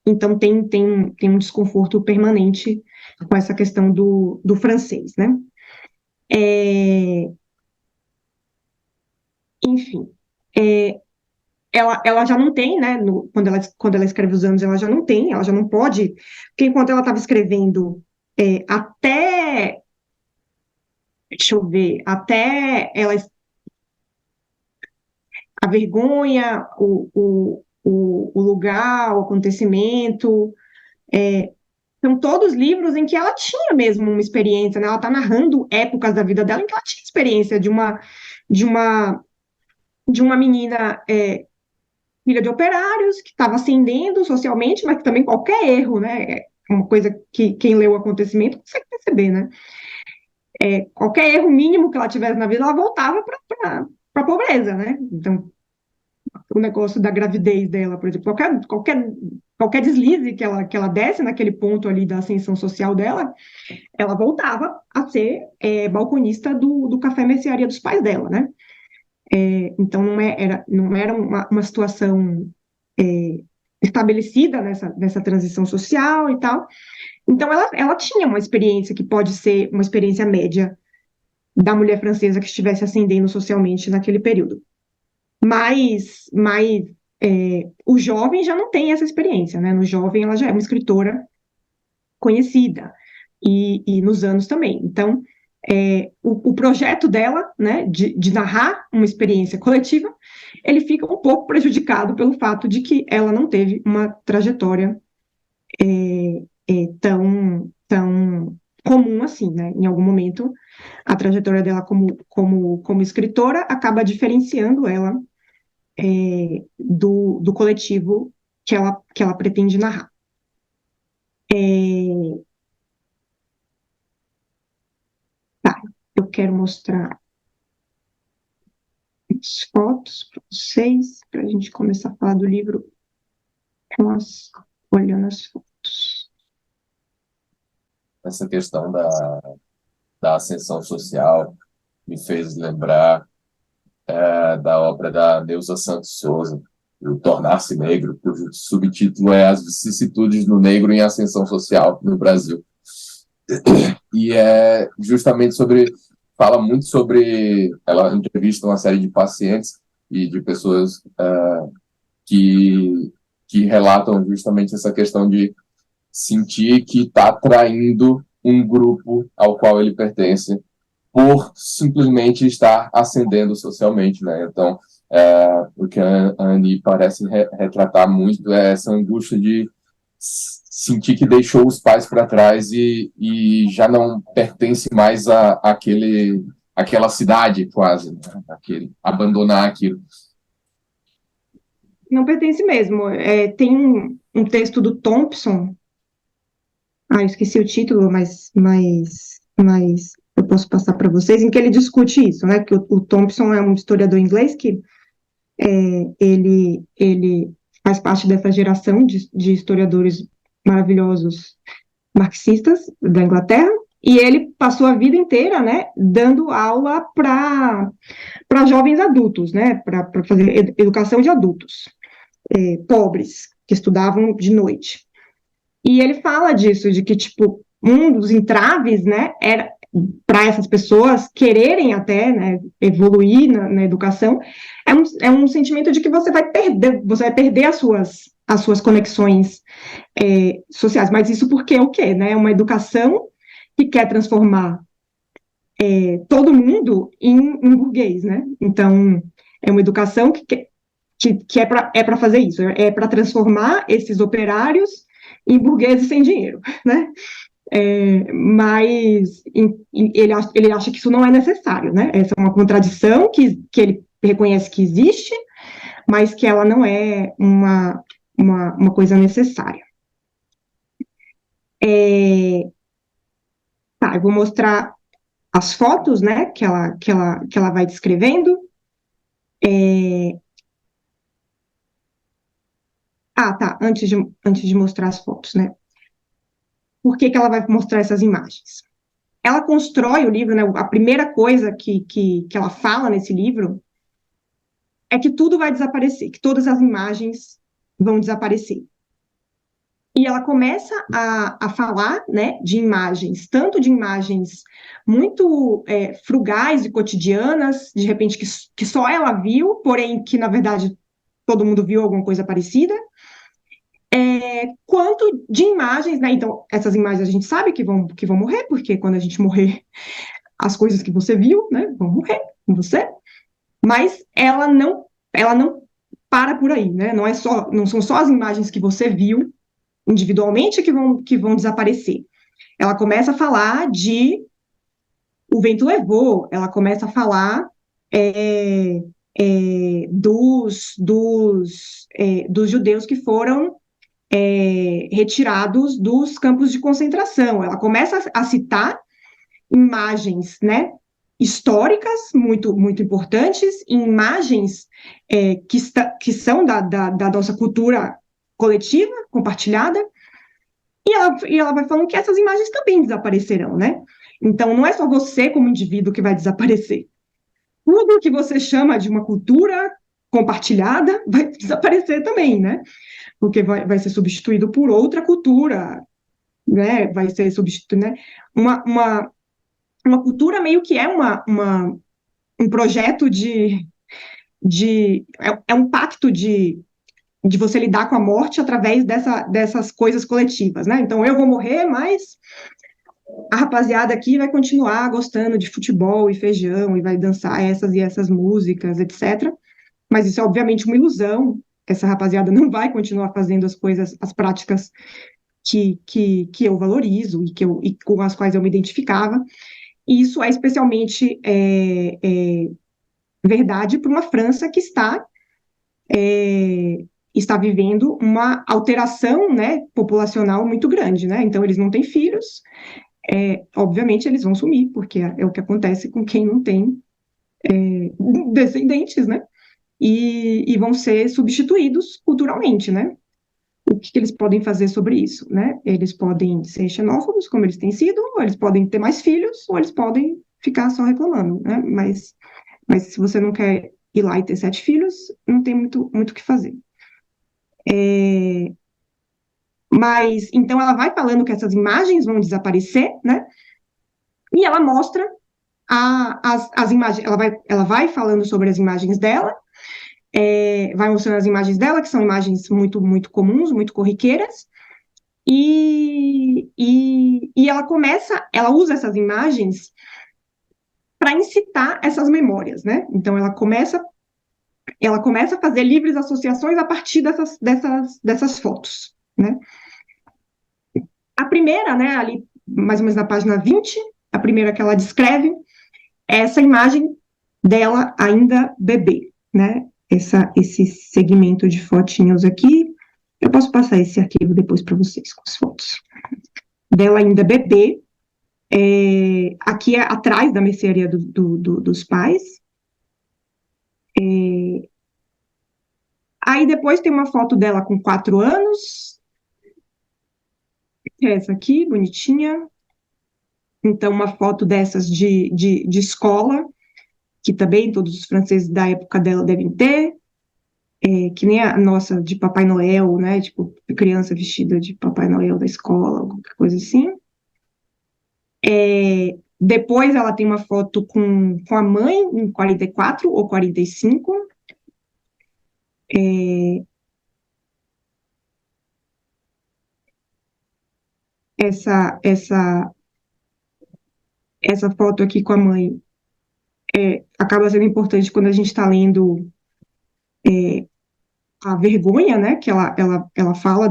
Então tem um desconforto permanente com essa questão do francês, né? Enfim, ela já não tem, né? Quando ela escreve Os Anos, ela já não pode, porque enquanto ela estava escrevendo até, deixa eu ver, até ela, a vergonha, o lugar, o acontecimento, são todos livros em que ela tinha mesmo uma experiência, né? Ela está narrando épocas da vida dela em que ela tinha experiência de uma, de uma menina filha de operários, que estava ascendendo socialmente, mas que também qualquer erro, né? É uma coisa que quem lê o acontecimento consegue perceber, né? Qualquer erro mínimo que ela tivesse na vida, ela voltava para a pobreza, né? Então, o negócio da gravidez dela, por exemplo, qualquer deslize que ela desse naquele ponto ali da ascensão social dela, ela voltava a ser balconista do café mercearia dos pais dela, né? Então, não era uma situação estabelecida nessa transição social e tal. Então, ela tinha uma experiência que pode ser uma experiência média da mulher francesa que estivesse ascendendo socialmente naquele período. Mas o jovem já não tem essa experiência, né? No jovem, ela já é uma escritora conhecida, e nos anos também. Então, o projeto dela, né, de narrar uma experiência coletiva, ele fica um pouco prejudicado pelo fato de que ela não teve uma trajetória tão comum assim, né? Em algum momento, a trajetória dela como escritora acaba diferenciando ela do coletivo que ela pretende narrar. Eu quero mostrar as fotos para vocês, para a gente começar a falar do livro olhando as fotos.
Essa questão da ascensão social me fez lembrar da obra da Neuza Santos Souza, O Tornar-se Negro, cujo subtítulo é As Vicissitudes do Negro em Ascensão Social no Brasil. E é justamente fala muito sobre, ela entrevista uma série de pacientes e de pessoas que, que relatam justamente essa questão de sentir que está atraindo um grupo ao qual ele pertence por simplesmente estar ascendendo socialmente, né? Então, o que a Annie parece retratar muito é essa angústia de sentir que deixou os pais para trás e já não pertence mais àquela cidade, quase, né? Abandonar aquilo.
Não pertence mesmo. Tem um texto do Thompson, eu esqueci o título, mas eu posso passar para vocês, em que ele discute isso, né? Que o Thompson é um historiador inglês que ele faz parte dessa geração de historiadores maravilhosos marxistas da Inglaterra, e ele passou a vida inteira, né, dando aula para jovens adultos, né, para fazer educação de adultos, pobres, que estudavam de noite. E ele fala disso, de que, tipo, um dos entraves, né, era para essas pessoas quererem até, né, evoluir na educação, é um sentimento de que você vai perder as suas conexões sociais. Mas isso porque o quê? Né? É uma educação que quer transformar todo mundo em burguês, né? Então, é uma educação que é para fazer isso, é para transformar esses operários em burgueses sem dinheiro, né? Mas ele acha que isso não é necessário, né? Essa é uma contradição que ele reconhece que existe, mas que ela não é uma coisa necessária. Tá, eu vou mostrar as fotos, né, que ela vai descrevendo. Tá, antes de mostrar as fotos, né? Por que ela vai mostrar essas imagens? Ela constrói o livro, né? A primeira coisa que ela fala nesse livro é que tudo vai desaparecer, que todas as imagens vão desaparecer. E ela começa a falar, né, de imagens, tanto de imagens muito frugais e cotidianas, de repente que só ela viu, porém que, na verdade, todo mundo viu alguma coisa parecida, quanto de imagens, né? Então, essas imagens a gente sabe que vão morrer, porque quando a gente morrer, as coisas que você viu, né, vão morrer com você, mas ela não para por aí, né? Não são só as imagens que você viu individualmente que vão desaparecer. Ela começa a falar de o vento levou, ela começa a falar dos judeus que foram retirados dos campos de concentração. Ela começa a citar imagens, né, históricas muito, muito importantes, imagens que são da nossa cultura coletiva, compartilhada, e ela vai falando que essas imagens também desaparecerão, né? Então, não é só você como indivíduo que vai desaparecer. Tudo que você chama de uma cultura compartilhada vai desaparecer também, né? Porque vai ser substituído por outra cultura, né? Vai ser substituído, né? Uma cultura meio que é um projeto é um pacto de você lidar com a morte através dessas coisas coletivas, né? Então, eu vou morrer, mas a rapaziada aqui vai continuar gostando de futebol e feijão, e vai dançar essas e essas músicas, etc. Mas isso é, obviamente, uma ilusão. Essa rapaziada não vai continuar fazendo as coisas, as práticas que eu valorizo e com as quais eu me identificava. E isso é especialmente verdade para uma França que está vivendo uma alteração, né, populacional muito grande, né? Então, eles não têm filhos, obviamente eles vão sumir, porque é o que acontece com quem não tem descendentes, né? E vão ser substituídos culturalmente, né? O que eles podem fazer sobre isso, né? Eles podem ser xenófobos, como eles têm sido, ou eles podem ter mais filhos, ou eles podem ficar só reclamando, né? Mas se você não quer ir lá e ter 7 filhos, não tem muito o que fazer. Mas, então, ela vai falando que essas imagens vão desaparecer, né? E ela mostra as imagens, ela vai falando sobre as imagens dela, vai mostrando as imagens dela, que são imagens muito, muito comuns, muito corriqueiras, e ela usa essas imagens para incitar essas memórias, né? Então, ela começa a fazer livres associações a partir dessas fotos, né? A primeira, né, ali mais ou menos na página 20, a primeira que ela descreve é essa imagem dela ainda bebê, né? Esse segmento de fotinhos aqui. Eu posso passar esse arquivo depois para vocês com as fotos. Dela ainda bebê, aqui é atrás da mercearia dos pais. Aí depois tem uma foto dela com 4 anos, que é essa aqui, bonitinha. Então, uma foto dessas de escola, que também todos os franceses da época dela devem ter, que nem a nossa de Papai Noel, né? Tipo, criança vestida de Papai Noel da escola, alguma coisa assim. Depois ela tem uma foto com a mãe, em 44 ou 45. Essa, essa, essa foto aqui com a mãe acaba sendo importante quando a gente está lendo a vergonha, né, que ela fala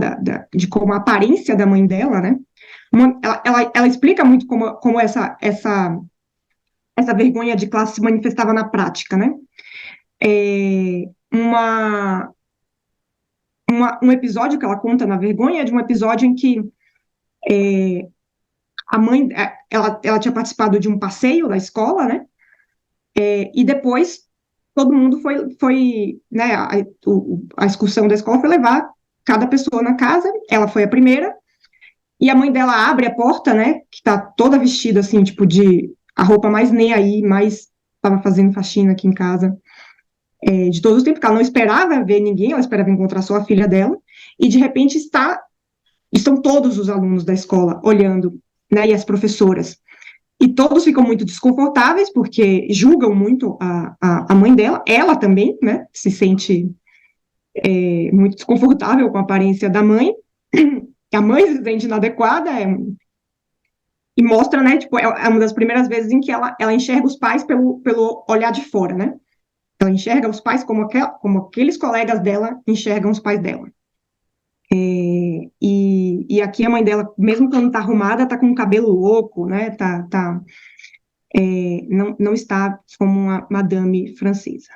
de como a aparência da mãe dela, né, ela explica muito como essa vergonha de classe se manifestava na prática, né. Uma, um episódio que ela conta na vergonha é de um episódio em que a mãe, ela tinha participado de um passeio na escola, né, e depois todo mundo foi né, a excursão da escola foi levar cada pessoa na casa, ela foi a primeira, e a mãe dela abre a porta, né, que tá toda vestida, assim, tipo, de a roupa mais nem aí, mais estava fazendo faxina aqui em casa, de todos os tempos, porque ela não esperava ver ninguém, ela esperava encontrar só a filha dela, e de repente estão todos os alunos da escola olhando, né, e as professoras. E todos ficam muito desconfortáveis, porque julgam muito a mãe dela, ela também, né, se sente muito desconfortável com a aparência da mãe, a mãe se sente inadequada, e mostra, né, tipo, é uma das primeiras vezes em que ela enxerga os pais pelo olhar de fora, né, ela enxerga os pais como aqueles colegas dela enxergam os pais dela. E aqui a mãe dela, mesmo quando tá arrumada, tá com o cabelo louco, né, não está como uma madame francesa.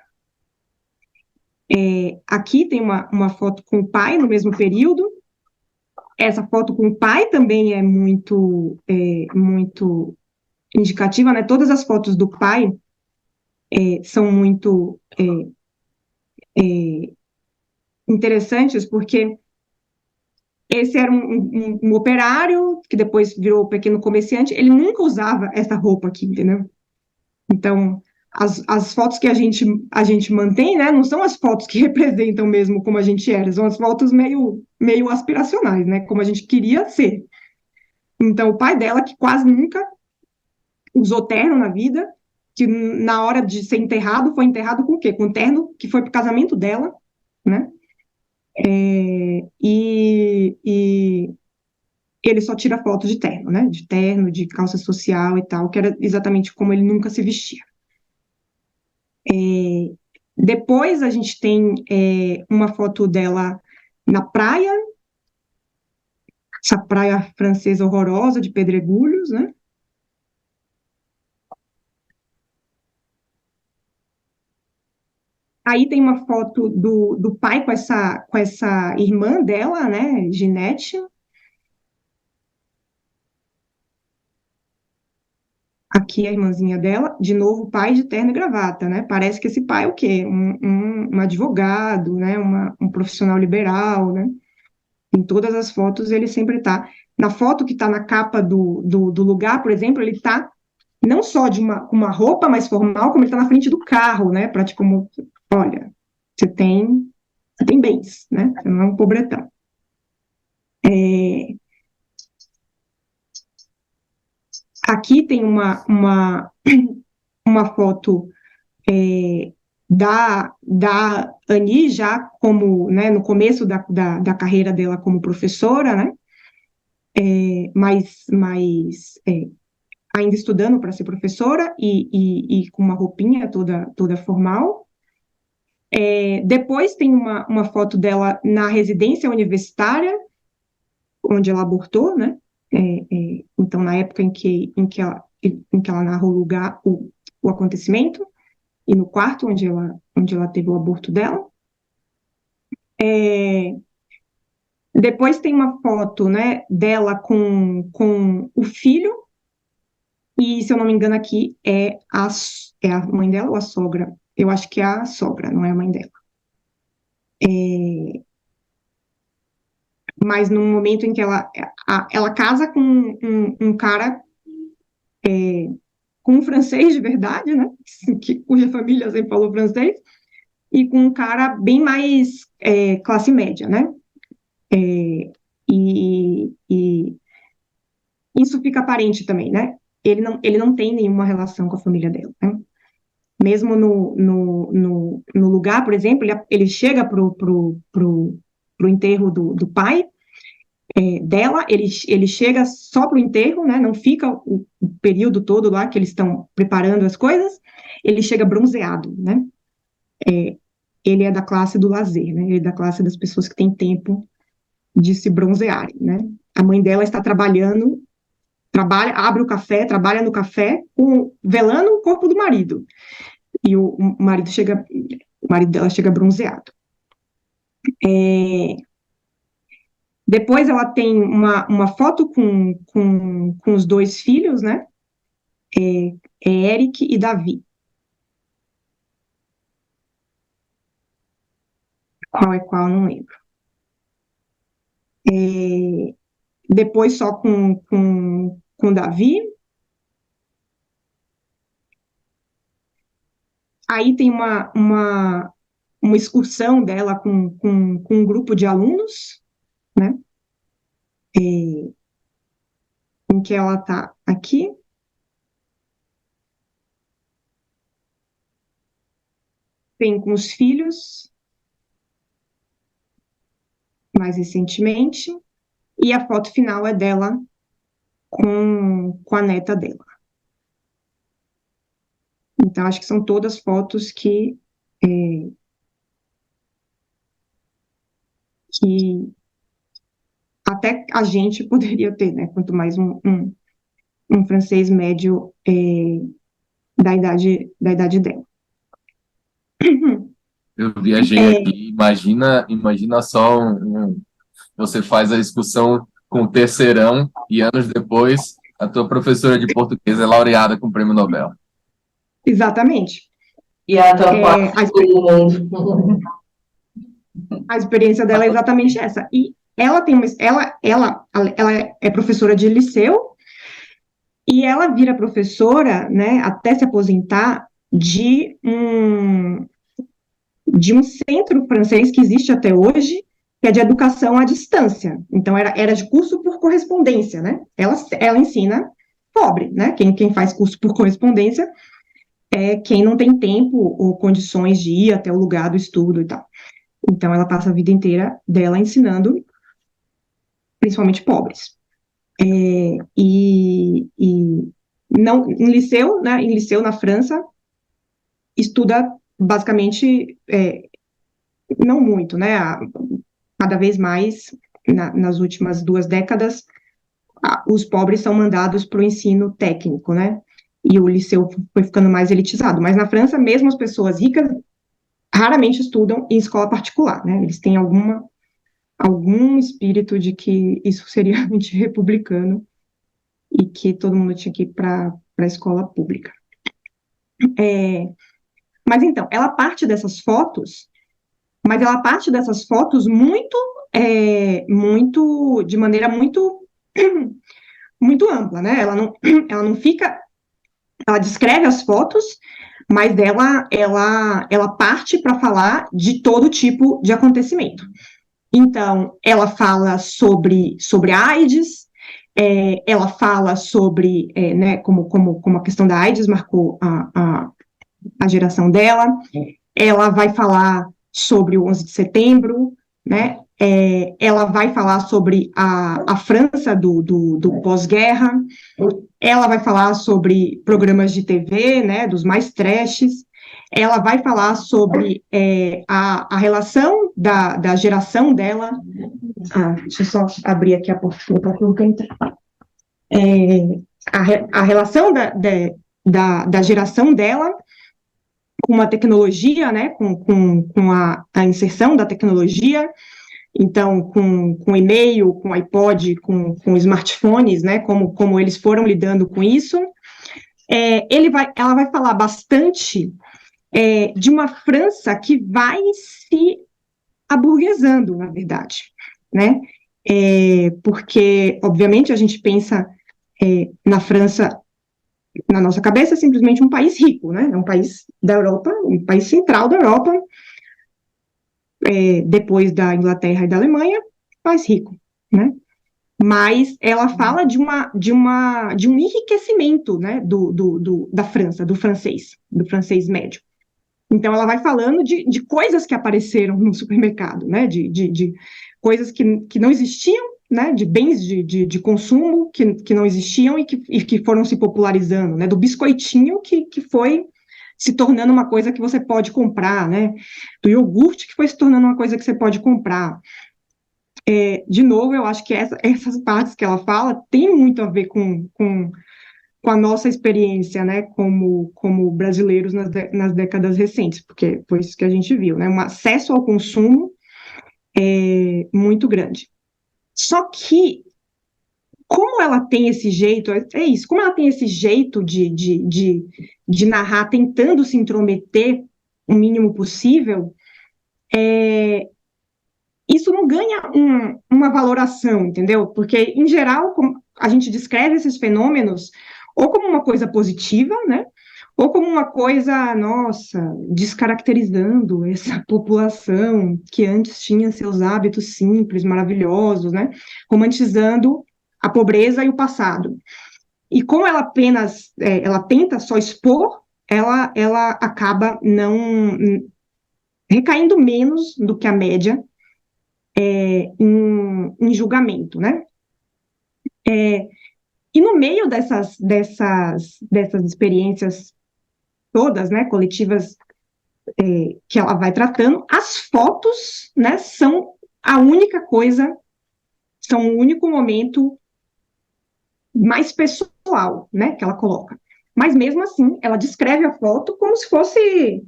Aqui tem uma foto com o pai no mesmo período. Essa foto com o pai também é muito indicativa, né? Todas as fotos do pai são muito interessantes, porque esse era um operário que depois virou pequeno comerciante, ele nunca usava essa roupa aqui, entendeu? Então, as fotos que a gente mantém, né, não são as fotos que representam mesmo como a gente era, são as fotos meio aspiracionais, né, como a gente queria ser. Então, o pai dela, que quase nunca usou terno na vida, que na hora de ser enterrado, foi enterrado com o quê? Com o terno que foi pro casamento dela, né? E ele só tira foto de terno, né? De terno, de calça social e tal, que era exatamente como ele nunca se vestia. Depois a gente tem uma foto dela na praia, essa praia francesa horrorosa de Pedregulhos, né? Aí tem uma foto do pai com essa irmã dela, né, Ginette. Aqui a irmãzinha dela, de novo, pai de terno e gravata, né? Parece que esse pai é o quê? Um advogado, né? Um profissional liberal, né? Em todas as fotos ele sempre está. Na foto que está na capa do lugar, por exemplo, ele está não só de uma roupa mais formal, como ele está na frente do carro, né? Para tipo, olha, você tem bens, né? Você não é um pobretão. Aqui tem uma foto da Annie já como, né, no começo da carreira dela como professora, né, mas ainda estudando para ser professora e com uma roupinha toda formal. Depois tem uma foto dela na residência universitária, onde ela abortou, né? Então, na época em que ela narra o acontecimento, e no quarto onde ela teve o aborto dela. Depois tem uma foto, né, dela com o filho, e se eu não me engano aqui é a mãe dela ou a sogra? Eu acho que é a sogra, não é a mãe dela. Mas no momento em que ela casa com um cara, com um francês de verdade, né, cuja família sempre falou francês, e com um cara bem mais classe média, né? E isso fica aparente também, né? Ele não tem nenhuma relação com a família dela, né? Mesmo no lugar, por exemplo, ele chega pro enterro do pai dela, ele chega só pro enterro, né? Não fica o período todo lá que eles estão preparando as coisas, ele chega bronzeado, né? Ele é da classe do lazer, né? Ele é da classe das pessoas que têm tempo de se bronzearem, né? A mãe dela está trabalhando, abre o café, trabalha no café, velando o corpo do marido. E o marido dela chega bronzeado. Depois ela tem uma foto com os dois filhos, né? Eric e Davi. Qual é qual, não lembro. Depois só com Davi. Aí tem uma excursão dela com um grupo de alunos, né? Em que ela está aqui. Tem com os filhos, mais recentemente, e a foto final é dela com a neta dela. Então, acho que são todas fotos que até a gente poderia ter, né? Quanto mais um francês médio da idade dela.
Eu viajei aqui, imagina só você faz a discussão com o terceirão e anos depois a tua professora de português é laureada com o Prêmio Nobel.
Exatamente.
E a tua todo mundo.
A experiência dela é exatamente essa. E ela é professora de liceu e ela vira professora, né, até se aposentar de um centro francês que existe até hoje, que é de educação à distância. Então, era de curso por correspondência, né? Ela ensina pobre, né? Quem faz curso por correspondência é quem não tem tempo ou condições de ir até o lugar do estudo e tal. Então, ela passa a vida inteira dela ensinando, principalmente pobres. Não, em liceu, né? Em liceu, na França, estuda basicamente, não muito, né? Cada vez mais, nas últimas 2 décadas, os pobres são mandados para o ensino técnico, né? E o liceu foi ficando mais elitizado. Mas na França, mesmo as pessoas ricas raramente estudam em escola particular, né? Eles têm algum espírito de que isso seria antirrepublicano e que todo mundo tinha que ir para a escola pública. Mas então, ela parte dessas fotos, de maneira muito ampla, né? Ela não fica, ela descreve as fotos, mas ela parte para falar de todo tipo de acontecimento. Então, ela fala sobre a AIDS, ela fala sobre, né, como a questão da AIDS marcou a geração dela, ela vai falar sobre o 11 de setembro, né? Ela vai falar sobre a França do pós-guerra, ela vai falar sobre programas de TV, né, dos mais trashes, ela vai falar sobre a relação da geração dela. Deixa eu só abrir aqui a porta para eu entrar. A relação da geração dela com a tecnologia, né, com a inserção da tecnologia, então, com e-mail, com iPod, com smartphones, né, como eles foram lidando com isso. Ela vai falar bastante de uma França que vai se aburguesando, na verdade, né, porque, obviamente, a gente pensa na França, na nossa cabeça, é simplesmente um país rico, né, é um país da Europa, um país central da Europa, depois da Inglaterra e da Alemanha, mais rico, né? Mas ela fala de um enriquecimento, né, da França, do francês médio. Então, ela vai falando de coisas que apareceram no supermercado, né, de coisas que não existiam, né, de bens de consumo que não existiam e que foram se popularizando, né, do biscoitinho que foi se tornando uma coisa que você pode comprar, né, do iogurte que foi se tornando uma coisa que você pode comprar. De novo, eu acho que essas partes que ela fala tem muito a ver com a nossa experiência, né, como brasileiros nas décadas recentes, porque foi isso que a gente viu, né, um acesso ao consumo muito grande. Só que, como ela tem esse jeito, como ela tem esse jeito de narrar, tentando se intrometer o mínimo possível, isso não ganha uma valoração, entendeu? Porque, em geral, a gente descreve esses fenômenos ou como uma coisa positiva, né? Ou como uma coisa, nossa, descaracterizando essa população que antes tinha seus hábitos simples, maravilhosos, né? Romantizando a pobreza e o passado. E como ela apenas, ela tenta só expor, ela acaba não recaindo menos do que a média em julgamento, né? E no meio dessas experiências todas, né, coletivas, que ela vai tratando, as fotos, né, são a única coisa, são o único momento mais pessoal, né, que ela coloca. Mas mesmo assim, ela descreve a foto como se fosse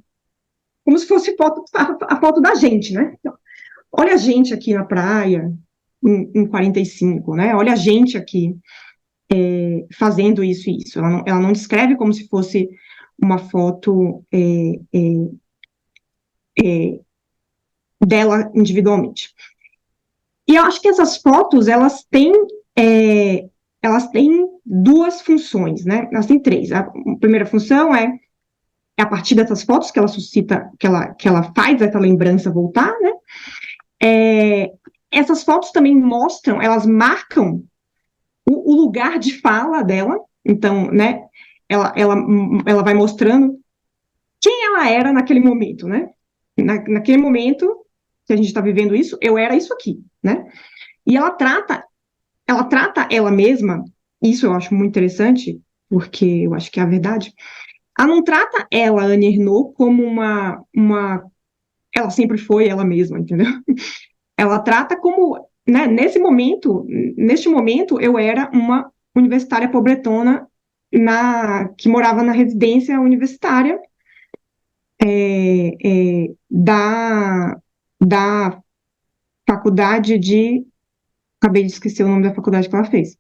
a foto da gente, né? Então, olha a gente aqui na praia, em 45, né? Olha a gente aqui fazendo isso e isso. Ela não descreve como se fosse uma foto dela individualmente. E eu acho que essas fotos, elas têm duas funções, né? Elas têm três. A primeira função é a partir dessas fotos que ela suscita, que ela faz essa lembrança voltar, né? Essas fotos também mostram, elas marcam o lugar de fala dela, então, né, ela vai mostrando quem ela era naquele momento, né? Naquele momento que a gente está vivendo isso, eu era isso aqui, né? E ela trata ela mesma, isso eu acho muito interessante, porque eu acho que é a verdade, ela não trata ela, Annie Ernaux, como ela sempre foi ela mesma, entendeu? Ela trata como, né, neste momento, eu era uma universitária pobretona que morava na residência universitária da faculdade acabei de esquecer o nome da faculdade que ela fez.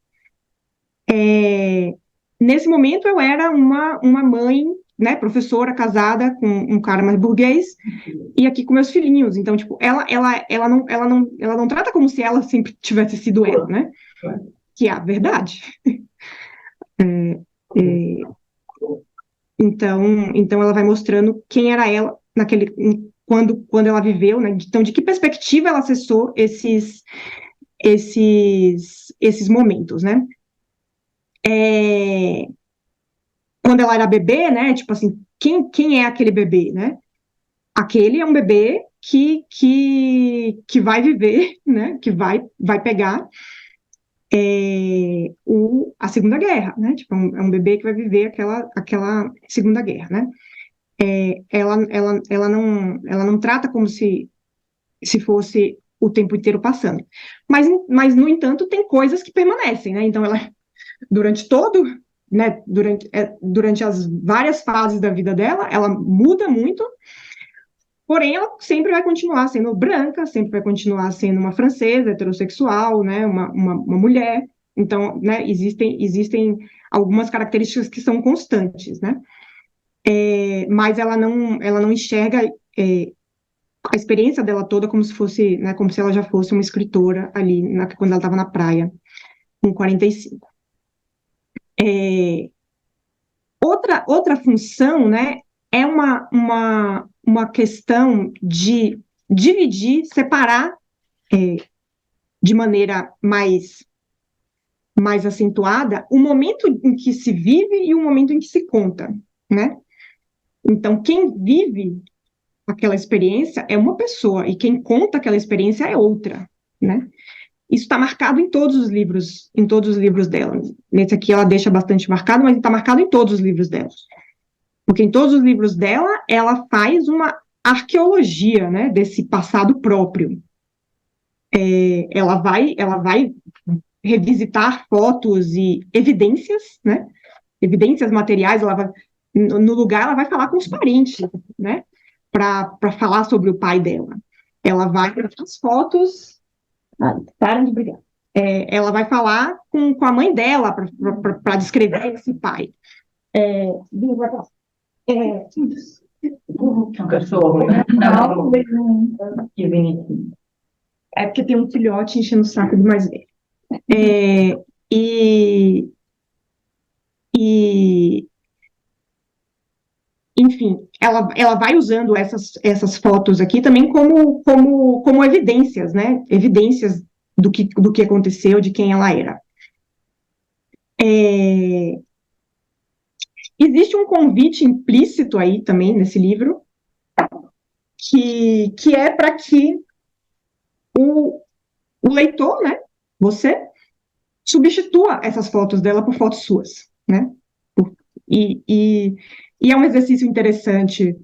Nesse momento, eu era uma mãe, né, professora, casada com um cara mais burguês, e aqui com meus filhinhos. Então, tipo, ela não trata como se ela sempre tivesse sido ela, né? Que é a verdade. Então ela vai mostrando quem era ela quando ela viveu, né? Então, de que perspectiva ela acessou esses momentos, né? Quando ela era bebê, né? Tipo assim, quem é aquele bebê, né? aquele é um bebê que vai viver, né, que vai pegar a Segunda Guerra, né, tipo, é um bebê que vai viver aquela Segunda Guerra, né. Ela não trata como se fosse o tempo inteiro passando. Mas, no entanto, tem coisas que permanecem, né? Então, ela, durante todo, né, durante as várias fases da vida dela, ela muda muito, porém, ela sempre vai continuar sendo branca, sempre vai continuar sendo uma francesa, heterossexual, né, uma mulher. Então, né, existem algumas características que são constantes, né? Mas ela não enxerga a experiência dela toda como se fosse, né, como se ela já fosse uma escritora ali, quando ela estava na praia, com 45. Outra função, né, é uma questão de dividir, separar de maneira mais acentuada o momento em que se vive e o momento em que se conta, né? Então, quem vive aquela experiência é uma pessoa, e quem conta aquela experiência é outra, né? Isso está marcado em todos os livros dela. Nesse aqui ela deixa bastante marcado, mas está marcado em todos os livros dela. Porque em todos os livros dela, ela faz uma arqueologia, né, desse passado próprio. Ela vai revisitar fotos e evidências, né? Evidências materiais, no lugar ela vai falar com os parentes, né? Para falar sobre o pai dela. Ela vai para as fotos. Param de brigar. Ela vai falar com a mãe dela para descrever esse pai.
Um cachorro. Que bonitinho.
É porque tem um filhote enchendo o saco do mais velho. E, enfim, ela vai usando essas fotos aqui também como evidências, né? Evidências do que aconteceu, de quem ela era. Existe um convite implícito aí também nesse livro, que é para que o leitor, né, você, substitua essas fotos dela por fotos suas, né? E é um exercício interessante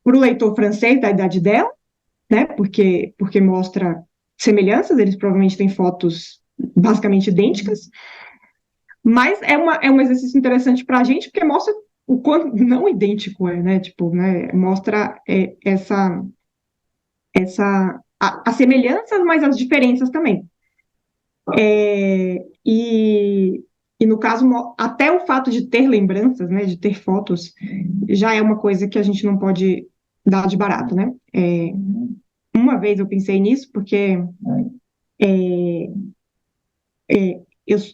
para o leitor francês da idade dela, né? Porque mostra semelhanças, eles provavelmente têm fotos basicamente idênticas, mas é um exercício interessante para a gente, porque mostra o quanto não idêntico é, né? Tipo, né? Mostra as semelhanças, mas as diferenças também. E no caso, até o fato de ter lembranças, né, de ter fotos, já é uma coisa que a gente não pode dar de barato, né? Uma vez eu pensei nisso, porque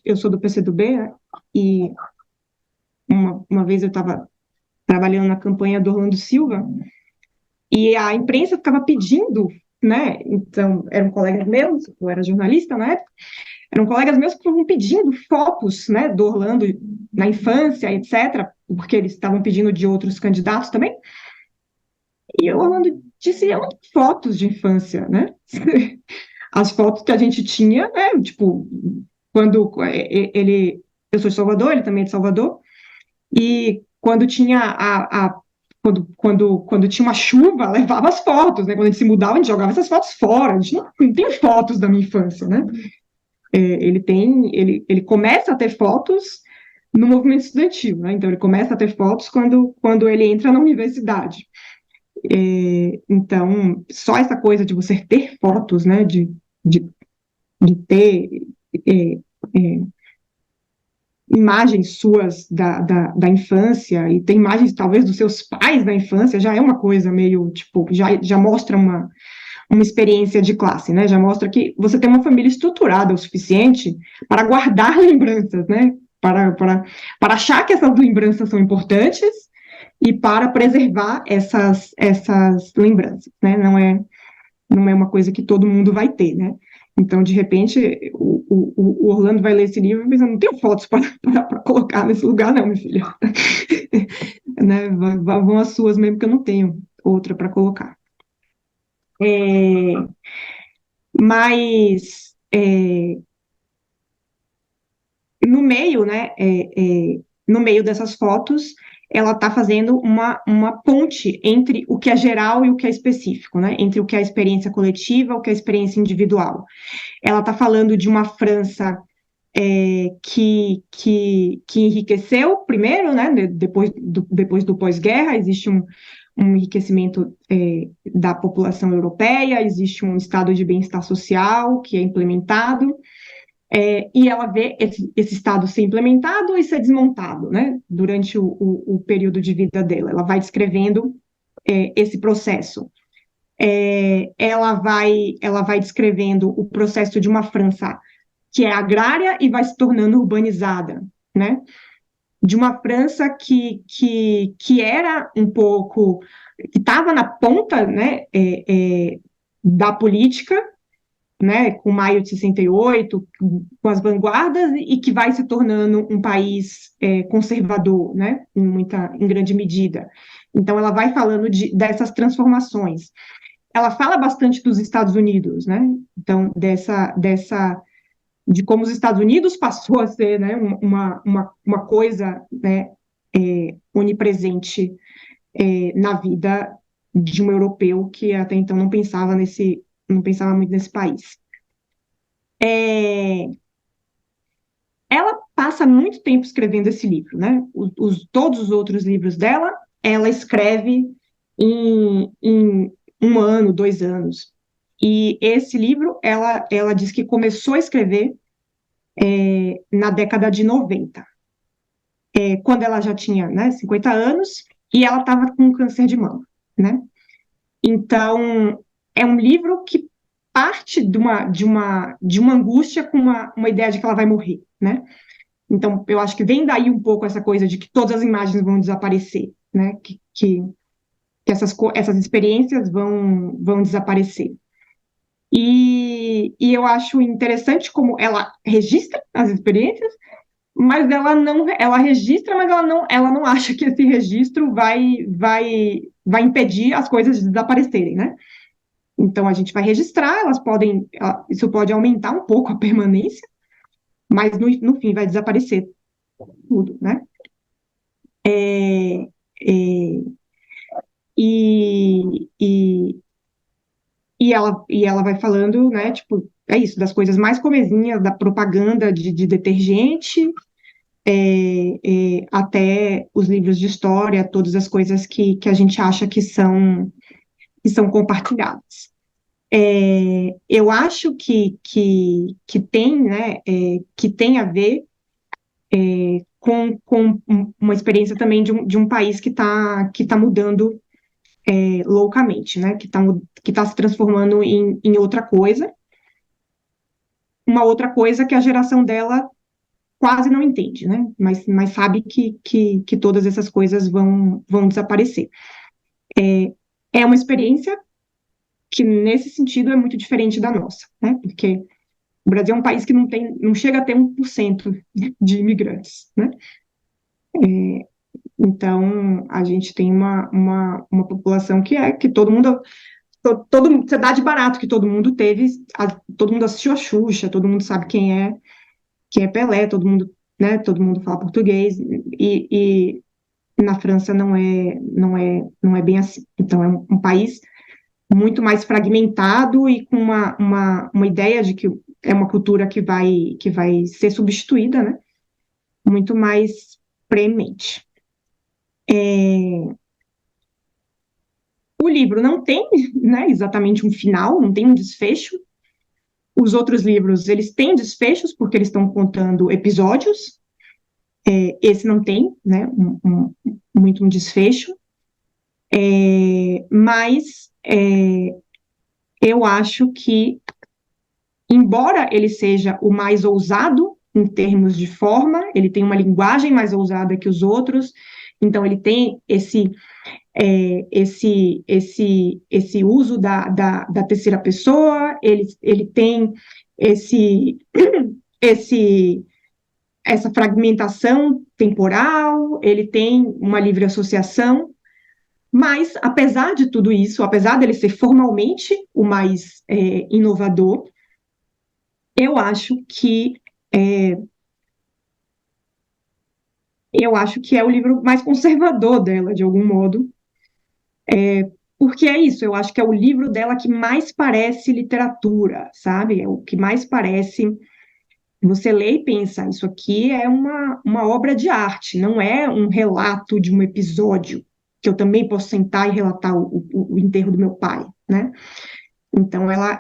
eu sou do PCdoB, né, e uma vez eu estava trabalhando na campanha do Orlando Silva, e a imprensa ficava pedindo, né? Então, eram colegas meus, eu era jornalista na época, eram colegas meus que estavam pedindo fotos, né, do Orlando na infância, etc., porque eles estavam pedindo de outros candidatos também. E o Orlando disse, fotos de infância, né? As fotos que a gente tinha, né, tipo, quando eu sou de Salvador, ele também é de Salvador, e quando tinha quando tinha uma chuva, levava as fotos, né? Quando a gente se mudava, a gente jogava essas fotos fora. A gente não tem fotos da minha infância, né? Ele começa a ter fotos no movimento estudantil, né? Então ele começa a ter fotos quando ele entra na universidade. Então, só essa coisa de você ter fotos, né? De ter imagens suas da infância, e ter imagens talvez dos seus pais da infância, já é uma coisa meio, tipo, já mostra uma experiência de classe, né? Já mostra que você tem uma família estruturada o suficiente para guardar lembranças, né? Para achar que essas lembranças são importantes e para preservar essas lembranças, né? Não é uma coisa que todo mundo vai ter, né? Então, de repente, o Orlando vai ler esse livro e pensa, não tenho fotos para colocar nesse lugar, não, minha filha. Né? Vão as suas mesmo, que eu não tenho outra para colocar. Mas no meio, né, no meio dessas fotos, ela está fazendo uma ponte entre o que é geral e o que é específico, né, entre o que é a experiência coletiva e o que é a experiência individual. Ela está falando de uma França que enriqueceu primeiro, né, depois do pós-guerra, existe um enriquecimento da população europeia, existe um estado de bem-estar social que é implementado, e ela vê esse estado ser implementado e ser desmontado, né, durante o período de vida dela. Ela vai descrevendo esse processo. Ela vai descrevendo o processo de uma França que é agrária e vai se tornando urbanizada, né? De uma França que era um pouco, que estava na ponta, né, da política, né, com Maio de 68, com as vanguardas, e que vai se tornando um país conservador, né, em grande medida. Então, ela vai falando dessas transformações. Ela fala bastante dos Estados Unidos, né, então, de como os Estados Unidos passou a ser, né, uma coisa, né, onipresente na vida de um europeu que até então não pensava muito nesse país. Ela passa muito tempo escrevendo esse livro, né? Todos os outros livros dela, ela escreve em 1 ano, 2 anos. E esse livro, ela diz que começou a escrever na década de 90, quando ela já tinha, né, 50 anos, e ela estava com câncer de mama, né? Então, é um livro que parte de uma angústia com uma ideia de que ela vai morrer, né? Então, eu acho que vem daí um pouco essa coisa de que todas as imagens vão desaparecer, né? Que essas experiências vão desaparecer. E eu acho interessante como ela registra as experiências, mas ela registra, mas ela não acha que esse registro vai impedir as coisas de desaparecerem, né? Então, a gente vai registrar, isso pode aumentar um pouco a permanência, mas no fim vai desaparecer tudo, né? É, é, e, e, ela vai falando, né, tipo, é isso, das coisas mais comezinhas, da propaganda de detergente, até os livros de história, todas as coisas que a gente acha que são compartilhadas. Eu acho que tem, né, que tem a ver com uma experiência também de um país que tá mudando loucamente, né, que tá se transformando em outra coisa, uma outra coisa que a geração dela quase não entende, né, mas sabe que todas essas coisas vão desaparecer. É uma experiência que, nesse sentido, é muito diferente da nossa, né, porque o Brasil é um país que não chega a ter 1% de imigrantes, né? Então, a gente tem uma população que todo mundo, você dá de barato que todo mundo teve, todo mundo assistiu a Xuxa, todo mundo sabe quem é Pelé, todo mundo fala português, e na França não é bem assim. Então, é um país muito mais fragmentado e com uma ideia de que é uma cultura que vai ser substituída, né? Muito mais premente. O livro não tem, né, exatamente um final, não tem um desfecho. Os outros livros, eles têm desfechos, porque eles estão contando episódios. Esse não tem, né, muito um desfecho. Mas eu acho que, embora ele seja o mais ousado em termos de forma, ele tem uma linguagem mais ousada que os outros, então ele tem esse uso da terceira pessoa, ele tem essa fragmentação temporal, ele tem uma livre associação, Mas, apesar de tudo isso, apesar dele ser formalmente o mais inovador, eu acho que é, é o livro mais conservador dela, de algum modo, porque é isso, eu acho que é o livro dela que mais parece literatura, sabe? É o que mais parece. Você lê e pensa, isso aqui é uma obra de arte, não é um relato de um episódio, que eu também posso sentar e relatar o enterro do meu pai, né? Então, ela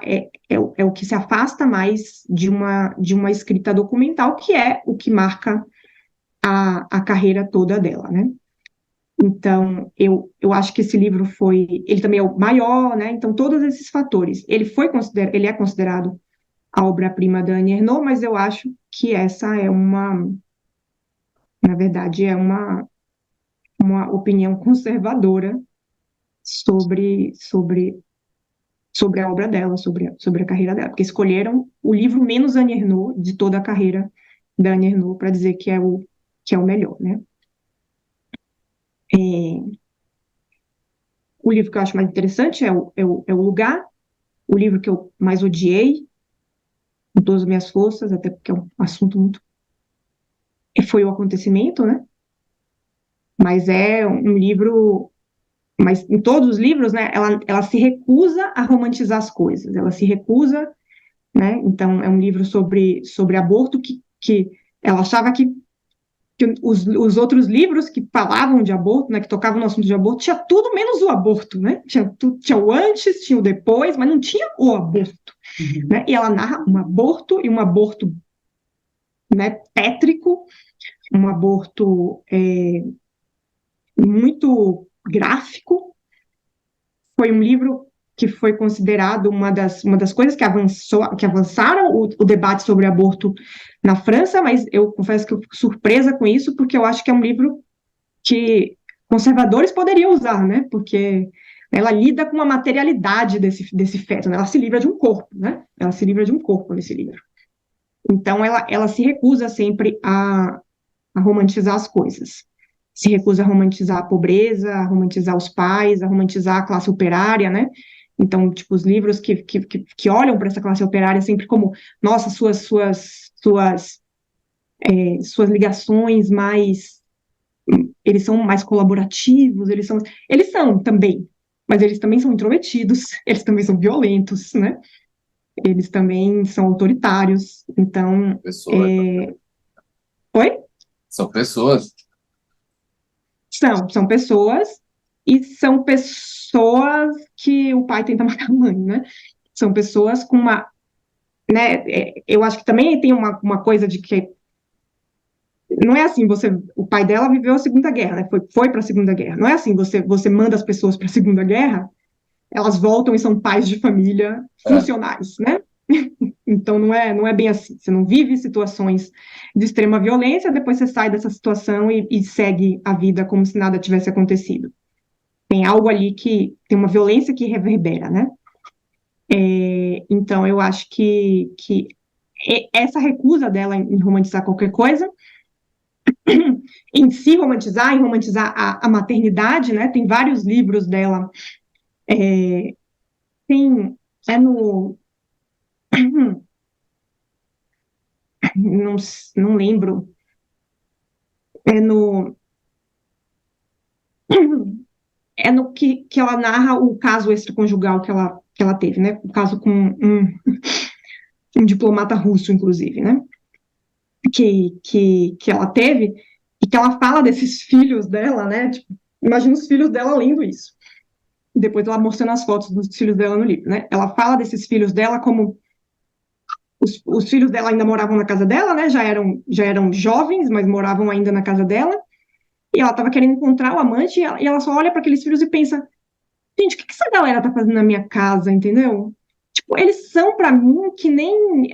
é o que se afasta mais de uma escrita documental, que é o que marca a carreira toda dela, né? Então, eu acho que esse livro ele também é o maior, né? Então, todos esses fatores. Ele é considerado a obra-prima da Annie Ernaux, mas eu acho que essa é na verdade, é uma opinião conservadora sobre, sobre, sobre a obra dela, sobre a carreira dela, porque escolheram o livro menos Annie Ernaux de toda a carreira da Annie Ernaux para dizer que é o melhor, né? É, o livro que eu acho mais interessante é o Lugar, o livro que eu mais odiei, com todas as minhas forças, até porque é um assunto muito. Foi o acontecimento, né? Mas é um livro. Mas em todos os livros, né, ela se recusa a romantizar as coisas, ela se recusa, né? Então, é um livro sobre aborto que ela achava que os outros livros que falavam de aborto, né, que tocavam no assunto de aborto, tinha tudo menos o aborto, né? Tinha o antes, tinha o depois, mas não tinha o aborto, né? E ela narra e um aborto, né, tétrico, um aborto muito gráfico. Foi um livro que foi considerado uma das coisas que avançaram o debate sobre aborto na França, mas eu confesso que eu fico surpresa com isso, porque eu acho que é um livro que conservadores poderiam usar, né? Porque ela lida com a materialidade desse feto, né? Ela se livra de um corpo, né? Ela se livra de um corpo nesse livro. Então, ela se recusa sempre a romantizar as coisas. Se recusa a romantizar a pobreza, a romantizar os pais, a romantizar a classe operária, né? Então, tipo, os livros que olham para essa classe operária sempre como, nossa, suas ligações mais, eles são mais colaborativos, eles são também, mas eles também são intrometidos, eles também são violentos, né? Eles também são autoritários, então,
Pessoas.
oi?
São pessoas.
São pessoas, e são pessoas que o pai tenta matar a mãe, né? São pessoas com uma, né, eu acho que também tem uma coisa de que não é assim, o pai dela viveu a Segunda Guerra, né? Foi para a Segunda Guerra. Não é assim, você manda as pessoas para a Segunda Guerra, elas voltam e são pais de família
É,
funcionais, né? Então não é bem assim. Você não vive situações de extrema violência, depois você sai dessa situação e segue a vida como se nada tivesse acontecido. Tem algo ali que tem uma violência que reverbera, né? Então eu acho que essa recusa dela em romantizar qualquer coisa, em romantizar a maternidade, né? Tem vários livros dela. Tem é no não, não lembro, é no que ela narra o caso extraconjugal que ela teve, né? O caso com um diplomata russo, inclusive, né? Que ela teve, e que ela fala desses filhos dela, né? Tipo, imagina os filhos dela lendo isso. E depois ela mostrando as fotos dos filhos dela no livro, né? Ela fala desses filhos dela como os filhos dela ainda moravam na casa dela, né? Já eram jovens, mas moravam ainda na casa dela. E ela estava querendo encontrar o amante, e ela só olha para aqueles filhos e pensa: gente, o que essa galera tá fazendo na minha casa, entendeu? Tipo, eles são para mim que nem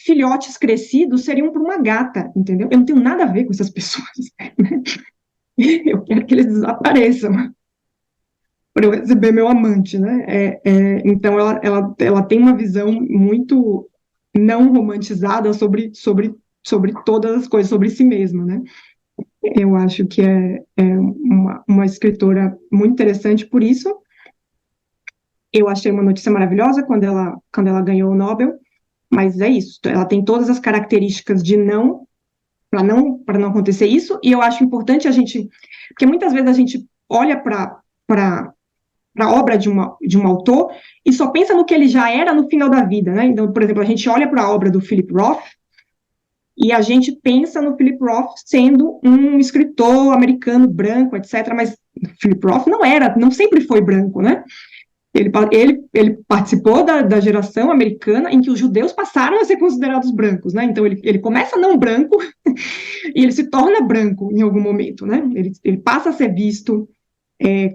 filhotes crescidos seriam para uma gata, entendeu? Eu não tenho nada a ver com essas pessoas, né? Eu quero que eles desapareçam para eu receber meu amante, né? Então ela tem uma visão muito não romantizada sobre todas as coisas, sobre si mesma, né? Eu acho que é uma escritora muito interessante por isso. Eu achei uma notícia maravilhosa quando ela ganhou o Nobel, mas é isso, ela tem todas as características de para não acontecer isso, e eu acho importante a gente, porque muitas vezes a gente olha para a obra de um autor e só pensa no que ele já era no final da vida, né? Então, por exemplo, a gente olha para a obra do Philip Roth e a gente pensa no Philip Roth sendo um escritor americano branco, etc., mas Philip Roth não sempre foi branco, né? Ele participou da geração americana em que os judeus passaram a ser considerados brancos, né? Então ele começa não branco e ele se torna branco em algum momento, né? Ele passa a ser visto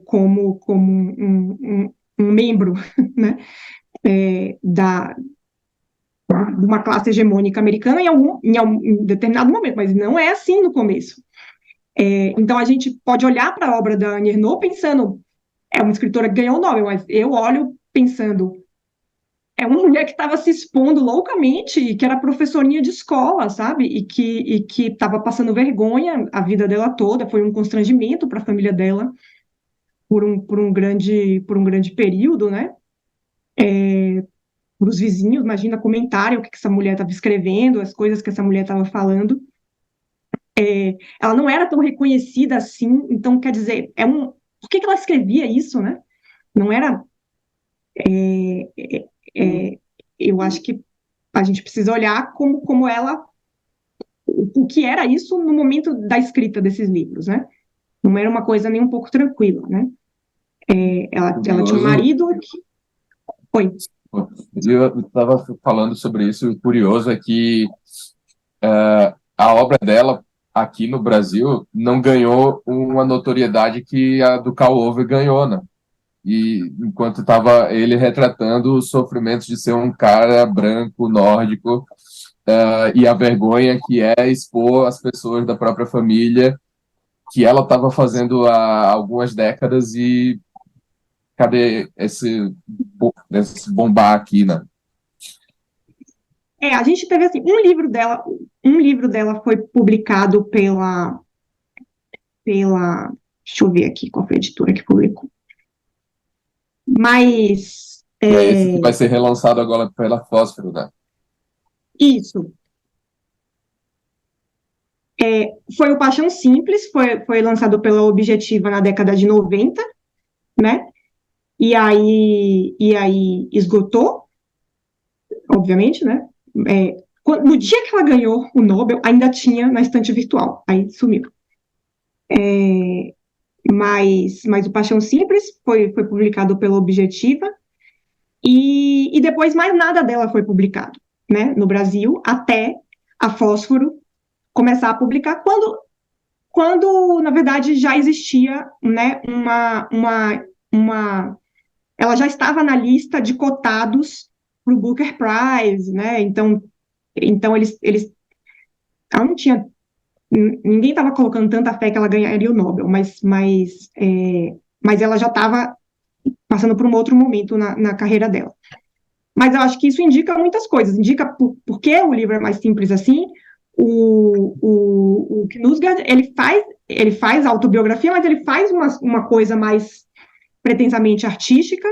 como um membro, né? De uma classe hegemônica americana em determinado momento, mas não é assim no começo. Então a gente pode olhar para a obra da Annie Ernaux pensando, é uma escritora que ganhou o Nobel, mas eu olho pensando, é uma mulher que estava se expondo loucamente, e que era professorinha de escola, sabe? E que estava passando vergonha a vida dela toda, foi um constrangimento para a família dela por um grande período, né? Para os vizinhos, imagina comentarem o que essa mulher estava escrevendo, as coisas que essa mulher estava falando. Ela não era tão reconhecida assim, então, quer dizer, por que ela escrevia isso, né? Não era. Eu acho que a gente precisa olhar como ela, o que era isso no momento da escrita desses livros, né? Não era uma coisa nem um pouco tranquila, né? Ela tinha um
Curioso,
marido que. Oi.
eu estava falando sobre isso, o curioso é que a obra dela aqui no Brasil não ganhou uma notoriedade que a do Karl Ove ganhou, né? E enquanto estava ele retratando os sofrimentos de ser um cara branco, nórdico, e a vergonha que é expor as pessoas da própria família, que ela estava fazendo há algumas décadas, e cadê esse bombar aqui, né?
A gente teve assim, um livro dela foi publicado deixa eu ver aqui qual foi a editora que publicou. Mas,
E é esse que vai ser relançado agora pela Fósforo, né?
isso, foi o Paixão Simples, foi lançado pela Objetiva na década de 90, né? E aí esgotou, obviamente, né? No dia que ela ganhou o Nobel, ainda tinha na estante virtual, aí sumiu. Mas o Paixão Simples foi publicado pela Objetiva, e depois mais nada dela foi publicado, né, no Brasil, até a Fósforo começar a publicar, quando na verdade, já existia, né, ela já estava na lista de cotados para o Booker Prize, né, então ela não tinha, ninguém estava colocando tanta fé que ela ganharia o Nobel, mas ela já estava passando por um outro momento na carreira dela. Mas eu acho que isso indica muitas coisas. Indica por que o livro é mais simples assim. O Knausgaard, ele faz autobiografia, mas ele faz uma coisa mais pretensamente artística.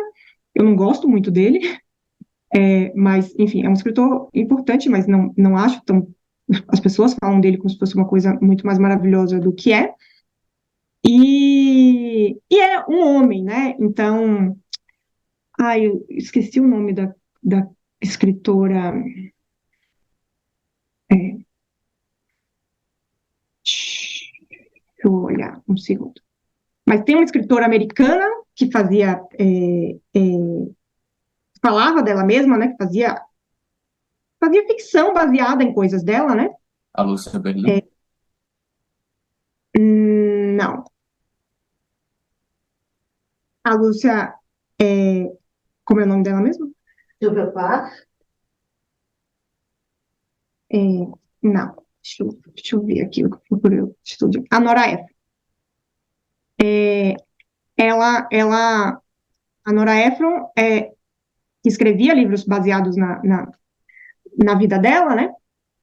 Eu não gosto muito dele, mas, enfim, é um escritor importante, mas não acho tão. As pessoas falam dele como se fosse uma coisa muito mais maravilhosa do que é. E é um homem, né? Então. Ai, eu esqueci o nome da escritora. Deixa eu olhar um segundo. Mas tem uma escritora americana que falava dela mesma, né? Que fazia ficção baseada em coisas dela, né?
A Lúcia Berlim.
Não. A Lúcia, como é o nome dela mesmo?
Silvia Plath,
É, não. Deixa eu ver aqui o que eu procurei. A Nora Ephron. A Nora Ephron que escrevia livros baseados na vida dela, né?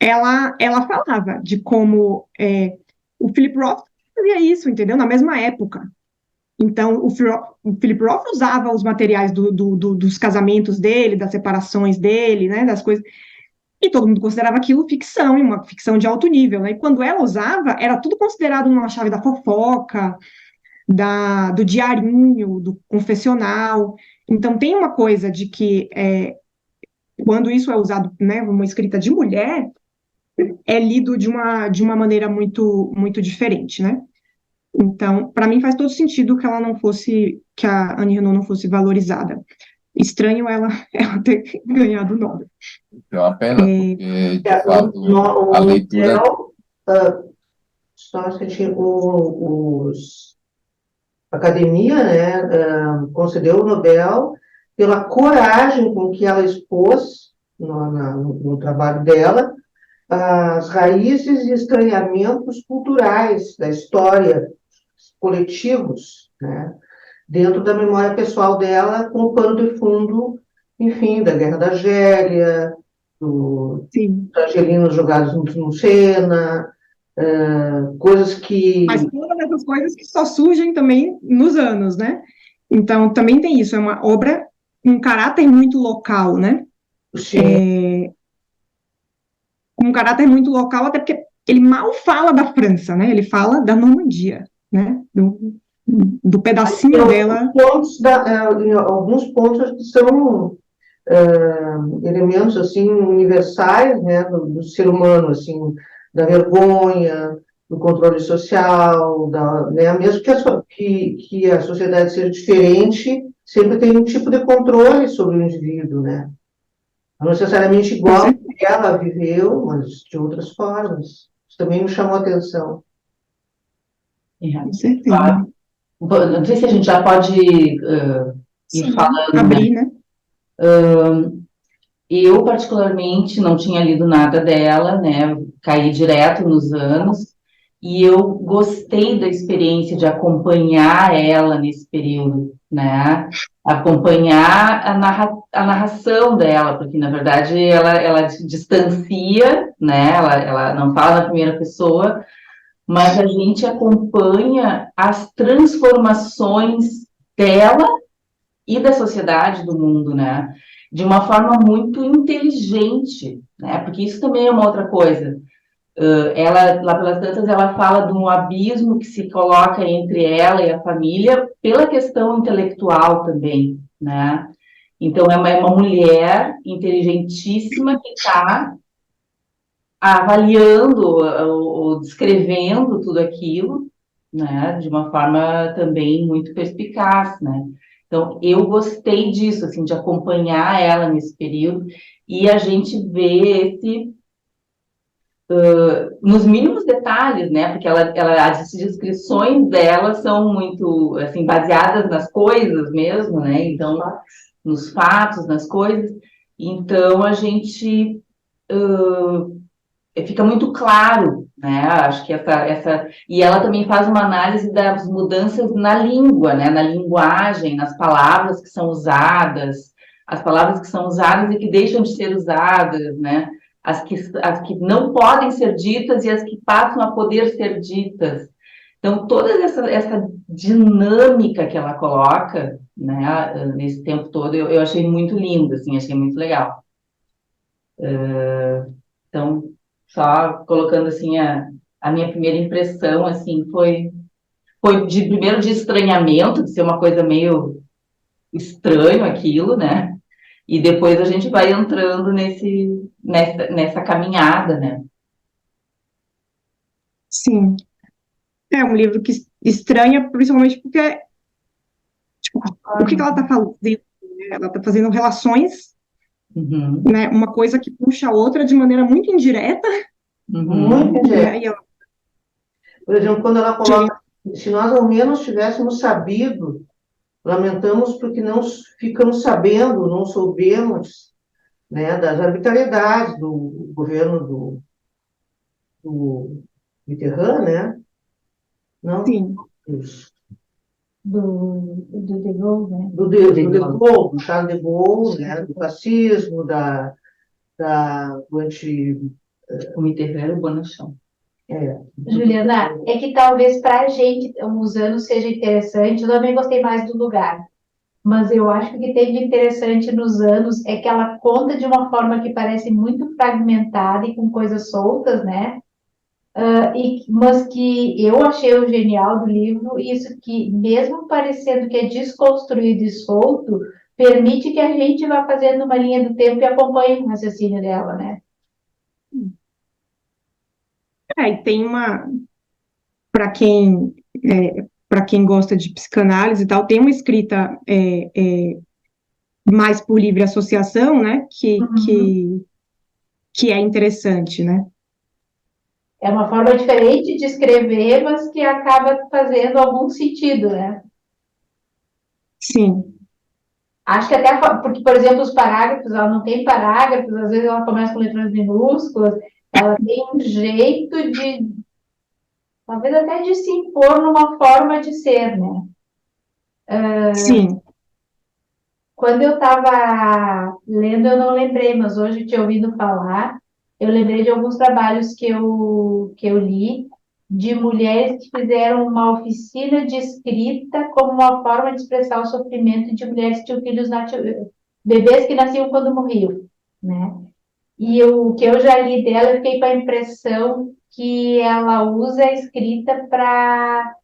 Ela falava de como O Philip Roth fazia isso, entendeu? Na mesma época. Então, o Philip Roth usava os materiais dos casamentos dele, das separações dele, né, das coisas, e todo mundo considerava aquilo ficção, e uma ficção de alto nível, né? E quando ela usava, era tudo considerado uma chave da fofoca, do diarinho, do confessional. Então, tem uma coisa de que quando isso é usado, né, uma escrita de mulher, é lido de uma maneira muito, muito diferente, né? Então, para mim faz todo sentido que ela não fosse, que a Annie Renault não fosse valorizada. Estranho ela ter ganhado o Nobel.
É uma pena, porque, de
O,
fato, a
o
leitura.
Nobel, só assim, a academia, né, concedeu o Nobel pela coragem com que ela expôs no trabalho dela as raízes e estranhamentos culturais da história coletivos, né, dentro da memória pessoal dela, com o pano de fundo, enfim, da Guerra da Argélia,
Sim.
dos argelinos jogados no Sena, coisas
Mas
que...
todas essas coisas que só surgem também nos anos, né? Então, também tem isso, é uma obra com um caráter muito local, né?
Sim,
Com um caráter muito local, até porque ele mal fala da França, né? Ele fala da Normandia, né? Do
em
pedacinho dela.
em alguns pontos que são elementos assim universais, né, do ser humano, assim, da vergonha, do controle social, né, mesmo que a sociedade seja diferente, sempre tem um tipo de controle sobre o indivíduo, né? Não necessariamente
Com
igual
cer-
que ela viveu, mas de outras formas. Isso também me chamou a atenção.
com
Claro.
certeza.
Não sei se a gente já pode ir
Sim,
falando, né?
abrir, né?
Eu, particularmente, não tinha lido nada dela, né? Caí direto nos anos, e eu gostei da experiência de acompanhar ela nesse período, né? Acompanhar a narração dela, porque, na verdade, ela se distancia, né? Ela não fala na primeira pessoa, mas a gente acompanha as transformações dela e da sociedade, do mundo, né? De uma forma muito inteligente, né? Porque isso também é uma outra coisa. Ela, lá pelas tantas, ela fala de um abismo que se coloca entre ela e a família pela questão intelectual também, né? Então, é uma mulher inteligentíssima que está avaliando ou descrevendo tudo aquilo, né, de uma forma também muito perspicaz, né? Então, eu gostei disso, assim, de acompanhar ela nesse período e a gente vê nos mínimos detalhes, né? Porque as descrições dela são muito, assim, baseadas nas coisas mesmo, né? Então, nos fatos, nas coisas. Então, a gente fica muito claro, né? Acho que e ela também faz uma análise das mudanças na língua, né? Na linguagem, nas palavras que são usadas, as palavras que são usadas e que deixam de ser usadas, né? As que não podem ser ditas e as que passam a poder ser ditas. Então, toda essa dinâmica que ela coloca, né, nesse tempo todo, eu achei muito lindo, assim, achei muito legal. Então, só colocando assim a minha primeira impressão assim foi primeiro de estranhamento, de ser uma coisa meio estranho aquilo, né? E depois a gente vai entrando nessa caminhada, né?
Sim. É um livro que estranha, principalmente porque, tipo, o que ela está fazendo? Né? Ela está fazendo relações,
Uhum,
né? Uma coisa que puxa a outra de maneira muito indireta,
uhum,
Muito
né?
indireto.
E ela
Por exemplo, quando ela
chega,
coloca, se nós ao menos tivéssemos sabido, lamentamos porque não ficamos sabendo, não soubemos, né, das arbitrariedades do governo do Mitterrand, né? Não,
sim,
dos-
do De Gaulle, né?
do De Gaulle, do Charles de Gaulle, né? Do fascismo, do anti...
o Mitterrand era o Bonachão.
É,
Juliana, é que talvez para a gente os anos seja interessante. Eu também gostei mais do lugar, mas eu acho que o que tem de interessante nos anos é que ela conta de uma forma que parece muito fragmentada e com coisas soltas, né? Mas que eu achei o genial do livro, isso que, mesmo parecendo que é desconstruído e solto, permite que a gente vá fazendo uma linha do tempo e acompanhe o raciocínio dela, né?
E tem para quem para quem gosta de psicanálise e tal, tem uma escrita mais por livre associação, né,
Uhum.
que é interessante, né?
É uma forma diferente de escrever, mas que acaba fazendo algum sentido, né?
Sim,
Acho que até porque, por exemplo, os parágrafos, ela não tem parágrafos, às vezes ela começa com letras minúsculas, ela tem um jeito de, talvez até de se impor numa forma de ser, né?
sim.
Quando eu estava lendo, eu não lembrei, mas hoje, te ouvindo falar, eu lembrei de alguns trabalhos que eu li de mulheres que fizeram uma oficina de escrita como uma forma de expressar o sofrimento de mulheres que tinham filhos bebês que nasciam quando morriam, né? E o que eu já li dela, eu fiquei com a impressão que ela usa a escrita para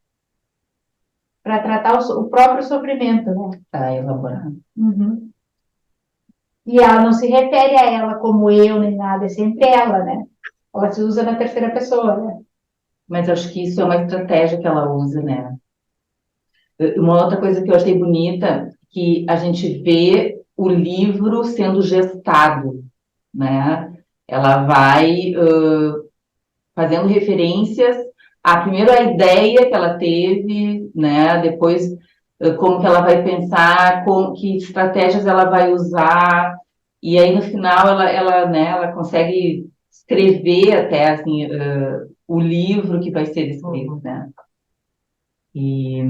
tratar o próprio sofrimento, né?
Para elaborar.
Uhum. E ela não se refere a ela como eu nem nada, é sempre ela, né? Ela se usa na terceira pessoa, né?
Mas acho que isso é uma estratégia que ela usa, né? Uma outra coisa que eu achei bonita, que a gente vê o livro sendo gestado, né? Ela vai fazendo referências a primeiro a ideia que ela teve, né? Depois como que ela vai pensar, que estratégias ela vai usar, e aí no final né, ela consegue escrever até assim o livro que vai ser escrito, né? E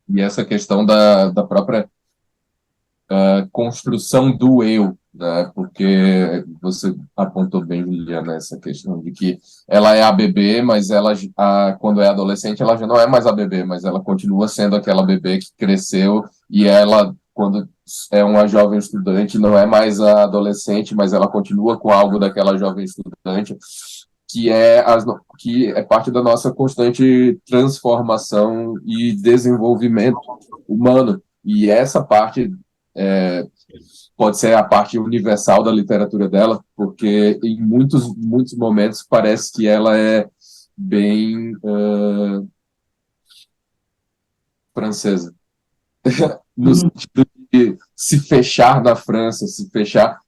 E essa questão da própria construção do eu, né? Porque você apontou bem, Juliana, essa questão de que ela é a bebê, mas quando é adolescente, ela já não é mais a bebê, mas ela continua sendo aquela bebê que cresceu, e ela, quando é uma jovem estudante, não é mais a adolescente, mas ela continua com algo daquela jovem estudante, que é parte da nossa constante transformação e desenvolvimento humano. E essa parte é, pode ser a parte universal da literatura dela, porque em muitos momentos parece que ela é bem francesa, no sentido de se fechar na França, se fechar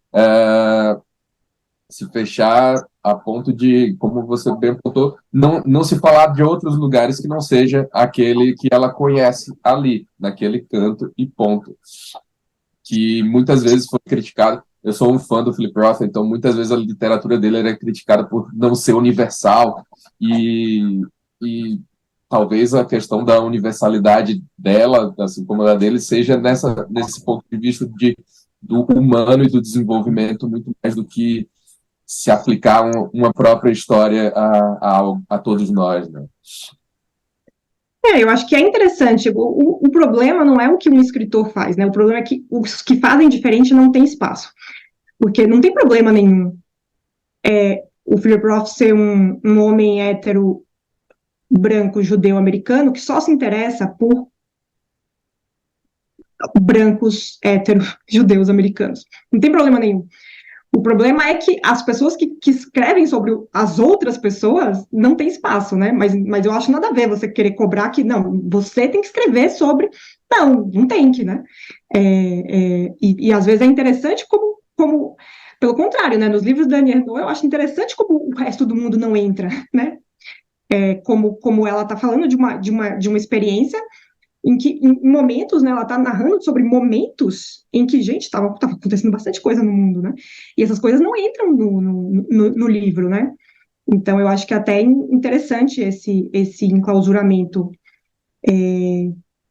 a ponto de, como você bem apontou, não se falar de outros lugares que não seja aquele que ela conhece ali, naquele canto e ponto. Que muitas vezes foi criticado. Eu sou um fã do Philip Roth, então muitas vezes a literatura dele era criticada por não ser universal e talvez a questão da universalidade dela, assim como a dele, seja nesse ponto de vista do humano e do desenvolvimento muito mais do que se aplicar uma própria história a todos nós, né?
Eu acho que é interessante. O problema não é o que um escritor faz, né? O problema é que os que fazem diferente não têm espaço. Porque não tem problema nenhum o Philip Roth ser um homem hétero, branco, judeu, americano, que só se interessa por brancos, héteros, judeus, americanos. Não tem problema nenhum. O problema é que as pessoas que escrevem sobre as outras pessoas não tem espaço, né? Mas eu acho nada a ver você querer cobrar que, não, você tem que escrever sobre. Não tem que, né? E às vezes é interessante como, pelo contrário, né? Nos livros da Annie Ernaux, eu acho interessante como o resto do mundo não entra, né? Como ela está falando de uma experiência em que, em momentos, né, ela está narrando sobre momentos em que, gente, estava acontecendo bastante coisa no mundo, né? E essas coisas não entram no livro, né? Então, eu acho que até é interessante esse enclausuramento.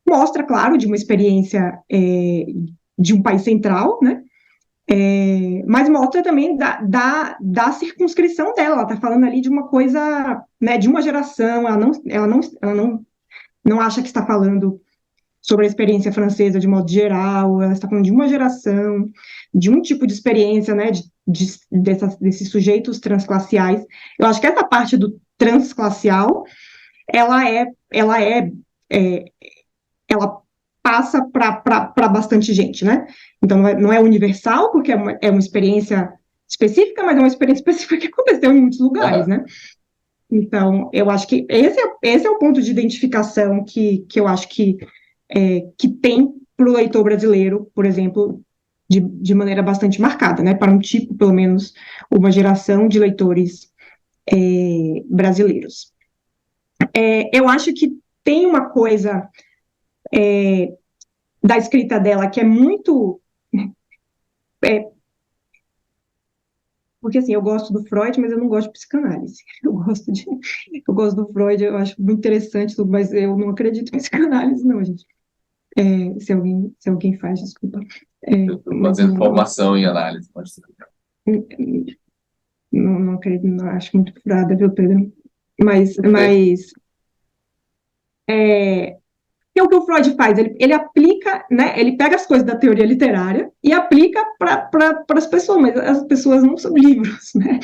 Mostra, claro, de uma experiência de um país central, né? Mas mostra também da circunscrição dela. Ela está falando ali de uma coisa, né, de uma geração. Ela não acha que está falando sobre a experiência francesa de modo geral. Ela está falando de uma geração, de um tipo de experiência, né, desses sujeitos transclassiais. Eu acho que essa parte do transclassial, ela é, ela é, é ela passa para bastante gente, né? Então, não é universal, porque é uma experiência específica, mas é uma experiência específica que aconteceu em muitos lugares, né? Então, eu acho que esse é o ponto de identificação que eu acho que tem para o leitor brasileiro, por exemplo, de maneira bastante marcada, né? Para um tipo, pelo menos, uma geração de leitores brasileiros. Eu acho que tem uma coisa da escrita dela que é muito... porque, assim, eu gosto do Freud, mas eu não gosto de psicanálise. Eu gosto do Freud, eu acho muito interessante, mas eu não acredito em psicanálise, não, gente. Se alguém faz, desculpa.
Eu estou fazendo formação em análise, pode ser.
Não acredito, não, acho muito furada, viu, Pedro? Mas que é o que o Freud faz, ele aplica, né, ele pega as coisas da teoria literária e aplica para as pessoas, mas as pessoas não são livros, né?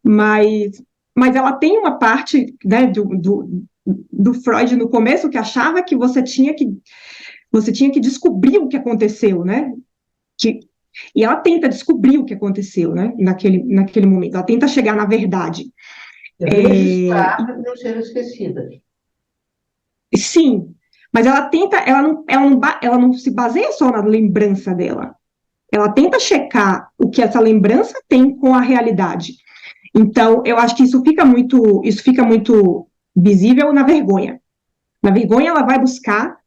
Mas ela tem uma parte, né, do Freud no começo que achava que você tinha que descobrir o que aconteceu, né? E ela tenta descobrir o que aconteceu, né, naquele momento, ela tenta chegar na verdade.
Registrar para não ser esquecida.
Sim, mas ela não se baseia só na lembrança dela. Ela tenta checar o que essa lembrança tem com a realidade. Então, eu acho que isso fica muito visível na vergonha. Na vergonha, ela vai buscar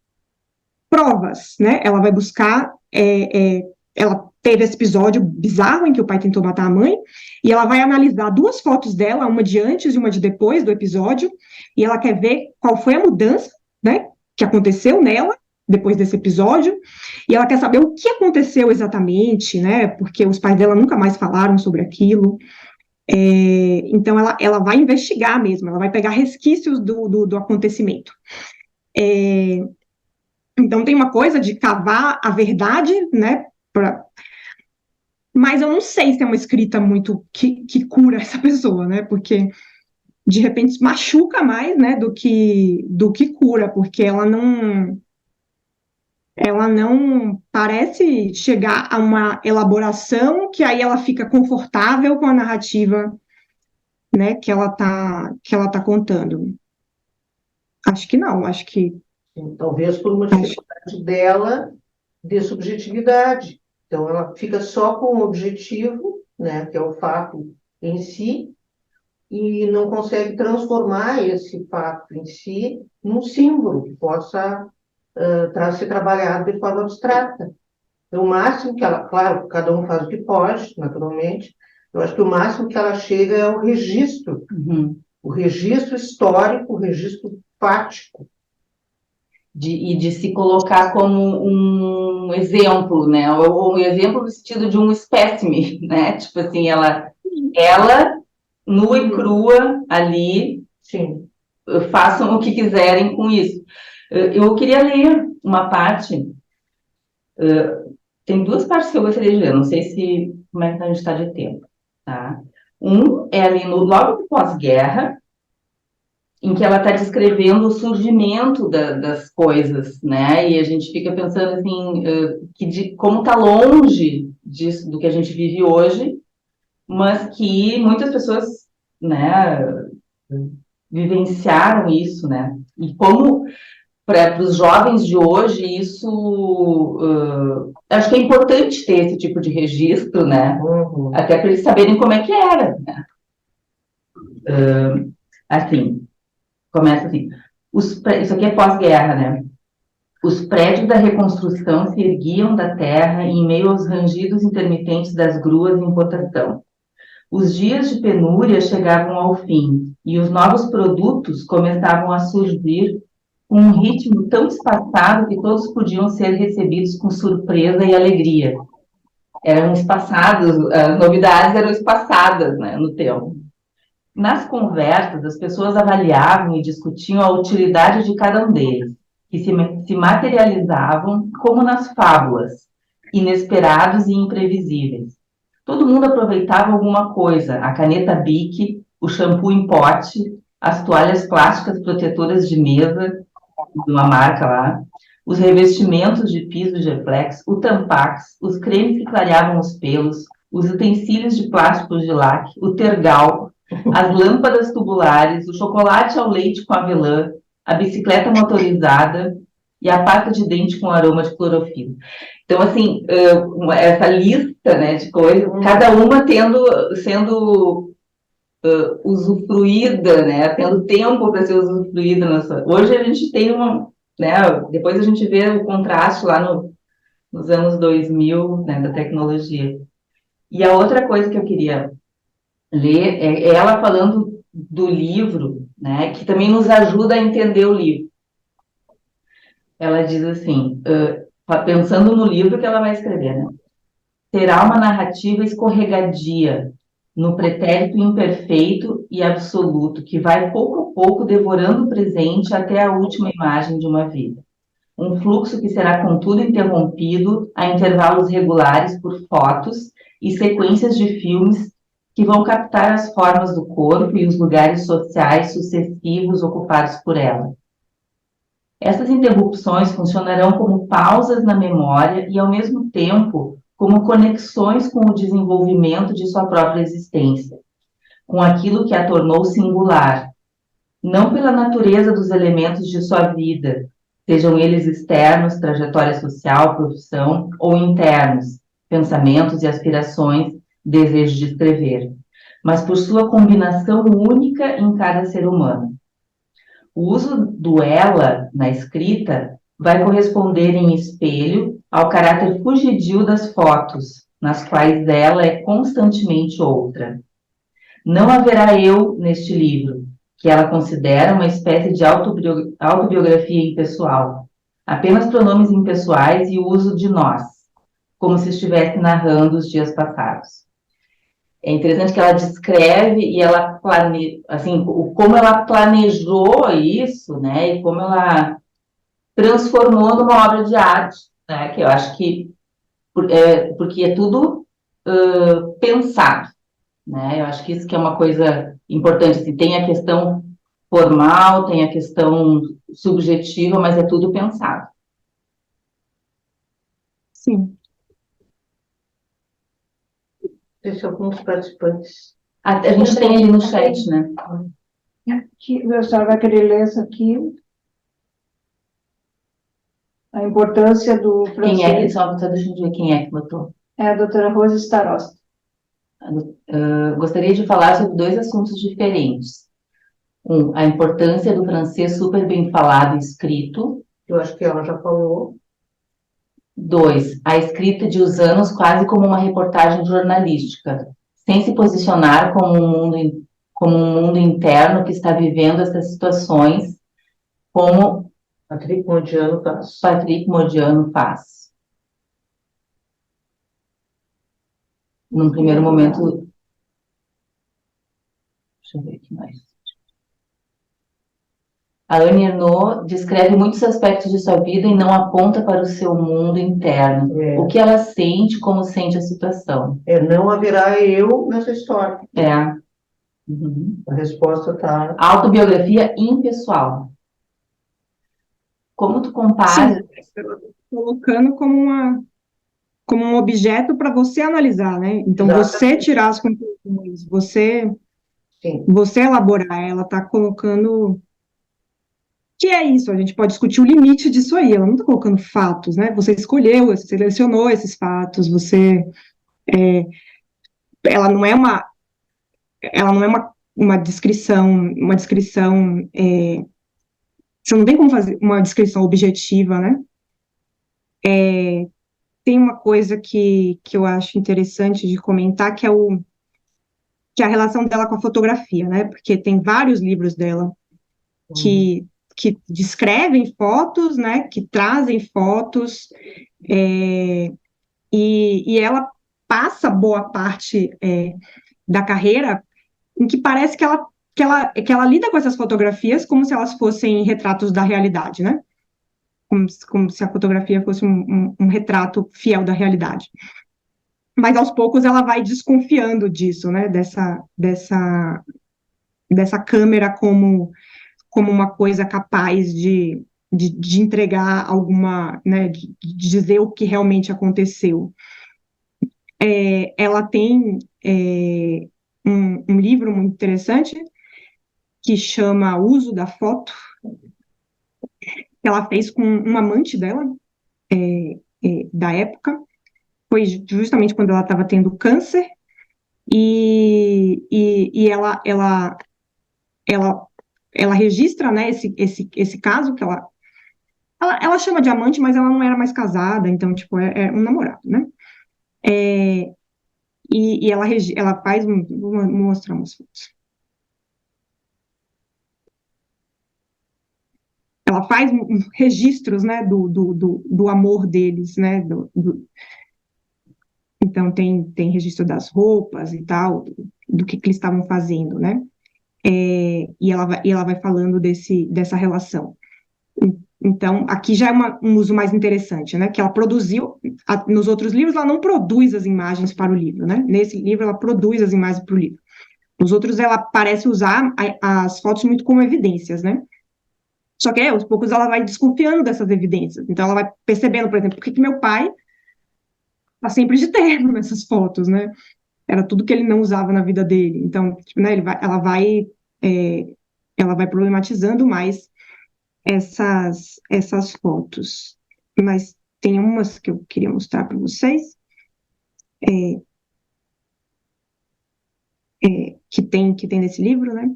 provas, né? Ela vai buscar... ela teve esse episódio bizarro em que o pai tentou matar a mãe, e ela vai analisar duas fotos dela, uma de antes e uma de depois do episódio, e ela quer ver qual foi a mudança, né, que aconteceu nela depois desse episódio, e ela quer saber o que aconteceu exatamente, né, porque os pais dela nunca mais falaram sobre aquilo. Então ela vai investigar mesmo, ela vai pegar resquícios do acontecimento. Então tem uma coisa de cavar a verdade, né, mas eu não sei se é uma escrita muito que cura essa pessoa, né, porque de repente machuca mais, né, do que cura, porque ela não parece chegar a uma elaboração que aí ela fica confortável com a narrativa, né, que ela tá contando. Acho que não, acho que...
Talvez por uma dificuldade dela de subjetividade. Então, ela fica só com o objetivo, né, que é o fato em si, e não consegue transformar esse fato em si num símbolo que possa ser trabalhado de forma abstrata. Então, o máximo que ela, claro, cada um faz o que pode, naturalmente, eu acho que o máximo que ela chega é o registro, o registro histórico, o registro fático.
De se colocar como um exemplo, né? Ou um exemplo no sentido de um espécime, né? Tipo assim, ela nua e crua ali,
Sim.
façam o que quiserem com isso. Eu queria ler uma parte, tem duas partes que eu gostaria de ler, não sei como é que a gente está de tempo, tá? Um é ali logo no pós-guerra, em que ela está descrevendo o surgimento das coisas, né? E a gente fica pensando assim, como está longe disso, do que a gente vive hoje, mas que muitas pessoas, né, vivenciaram isso, né? E como para os jovens de hoje isso, acho que é importante ter esse tipo de registro, né? Até para eles saberem como é que era, né? Assim. Começa assim, isso aqui é pós-guerra, né? Os prédios da reconstrução se erguiam da terra em meio aos rangidos intermitentes das gruas em rotação. Os dias de penúria chegavam ao fim e os novos produtos começavam a surgir com um ritmo tão espaçado que todos podiam ser recebidos com surpresa e alegria. eram espaçados, as novidades eram espaçadas, né, no tempo. Nas conversas, as pessoas avaliavam e discutiam a utilidade de cada um deles, que se materializavam como nas fábulas, inesperados e imprevisíveis. Todo mundo aproveitava alguma coisa, a caneta Bic, o shampoo em pote, as toalhas plásticas protetoras de mesa, de uma marca lá, os revestimentos de piso Geflex, o Tampax, os cremes que clareavam os pelos, os utensílios de plástico de laque, o tergal, as lâmpadas tubulares, o chocolate ao leite com avelã, a bicicleta motorizada e a pasta de dente com aroma de clorofila. Então, assim, essa lista, né, de coisas, cada uma sendo usufruída, né, tendo tempo para ser usufruída. Hoje a gente tem né, depois a gente vê o contraste lá nos anos 2000, né, da tecnologia. E a outra coisa que eu queria ler é ela falando do livro, né, que também nos ajuda a entender o livro. Ela diz assim, pensando no livro que ela vai escrever, né? Será uma narrativa escorregadia, no pretérito imperfeito e absoluto, que vai pouco a pouco devorando o presente até a última imagem de uma vida. Um fluxo que será, contudo, interrompido a intervalos regulares por fotos e sequências de filmes que vão captar as formas do corpo e os lugares sociais sucessivos ocupados por ela. Essas interrupções funcionarão como pausas na memória e, ao mesmo tempo, como conexões com o desenvolvimento de sua própria existência, com aquilo que a tornou singular, não pela natureza dos elementos de sua vida, sejam eles externos, trajetória social, profissão, ou internos, pensamentos e aspirações, desejo de escrever, mas por sua combinação única em cada ser humano. O uso do ela na escrita vai corresponder em espelho ao caráter fugidio das fotos, nas quais ela é constantemente outra. Não haverá eu neste livro, que ela considera uma espécie de autobiografia impessoal, apenas pronomes impessoais e o uso de nós, como se estivesse narrando os dias passados. É interessante que ela descreve e ela assim, como ela planejou isso, né, e como ela transformou numa obra de arte, né, que eu acho que porque é tudo pensado, né, eu acho que isso que é uma coisa importante, assim, tem a questão formal, tem a questão subjetiva, mas é tudo pensado.
Sim.
Deixa alguns participantes.
A gente tem ali no chat, né?
Aqui, a senhora vai querer ler essa aqui? A importância do
Quem é que,
francês.
só deixa eu ver quem é que botou.
É a doutora Rosa Starosta.
Gostaria de falar sobre dois assuntos diferentes. Um, a importância do francês super bem falado e escrito.
Eu acho que ela já falou.
Dois, a escrita de Usanos quase como uma reportagem jornalística, sem se posicionar como um mundo interno que está vivendo essas situações, como
Patrick Modiano faz.
Patrick Modiano faz. Num primeiro momento. Deixa eu ver aqui mais. A Annie Ernaux descreve muitos aspectos de sua vida e não aponta para o seu mundo interno. O que ela sente, como sente a situação.
Não haverá eu nessa história.
Uhum.
A resposta está...
Autobiografia impessoal. Como tu compara...
Sim, colocando como um objeto para você analisar, né? Então, você tirar as conclusões, você elaborar, ela está colocando... Que é isso, a gente pode discutir o limite disso aí, ela não está colocando fatos, né? Você escolheu, você selecionou esses fatos, ela não é uma descrição, você não tem como fazer uma descrição objetiva, né? Tem uma coisa que eu acho interessante de comentar, que é a relação dela com a fotografia, né? Porque tem vários livros dela que descrevem fotos, né? Que trazem fotos, e ela passa boa parte da carreira em que parece que ela lida com essas fotografias como se elas fossem retratos da realidade, né? Como se a fotografia fosse um retrato fiel da realidade. Mas aos poucos ela vai desconfiando disso, né? Dessa câmera como uma coisa capaz de entregar alguma, né? De dizer o que realmente aconteceu. Ela tem um livro muito interessante que chama Uso da Foto, que ela fez com um amante dela, da época. Foi justamente quando ela estava tendo câncer, e ela registra, né, esse caso, que ela chama de amante, mas ela não era mais casada, então, tipo, é um namorado, né? E ela faz vou mostrar umas fotos. Ela faz registros, né, do amor deles, né, então tem registro das roupas e tal, do que eles estavam fazendo, né, e ela vai falando dessa relação. Então, aqui já é um uso mais interessante, né, que ela produziu, nos outros livros ela não produz as imagens para o livro, né, nesse livro ela produz as imagens para o livro. Nos outros ela parece usar as fotos muito como evidências, né. Só que aos poucos ela vai desconfiando dessas evidências. Então ela vai percebendo, por exemplo, por que meu pai está sempre de terno nessas fotos, né? Era tudo que ele não usava na vida dele. Então, tipo, né, ela vai problematizando mais essas fotos. Mas tem umas que eu queria mostrar para vocês, que tem nesse livro, né?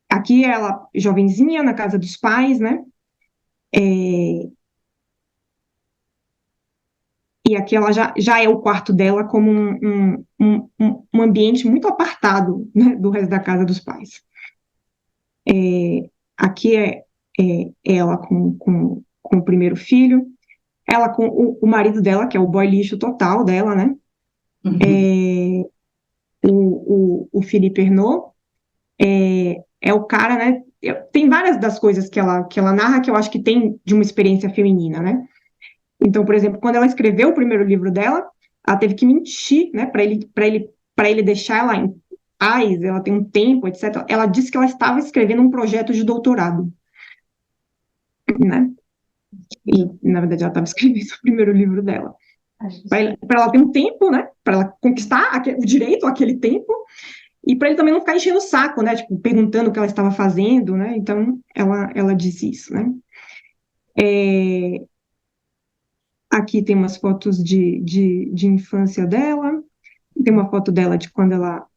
Aqui ela, jovenzinha, na casa dos pais, né? E aqui ela já é o quarto dela como um ambiente muito apartado, né, do resto da casa dos pais. Aqui é ela com o primeiro filho, ela com o marido dela, que é o boy lixo total dela, né? O Philippe Ernaud é o cara, né? Tem várias das coisas que ela narra que eu acho que tem de uma experiência feminina, né? Então, por exemplo, quando ela escreveu o primeiro livro dela, ela teve que mentir, né, para ele deixar ela em paz, ela tem um tempo, etc. Ela disse que ela estava escrevendo um projeto de doutorado, né? E, na verdade, ela estava escrevendo o primeiro livro dela. Para ela ter um tempo, né, para ela conquistar o direito àquele tempo, e para ele também não ficar enchendo o saco, né, tipo, perguntando o que ela estava fazendo, né? Então, ela disse isso, né? Aqui tem umas fotos de infância dela, tem uma foto dela de quando ela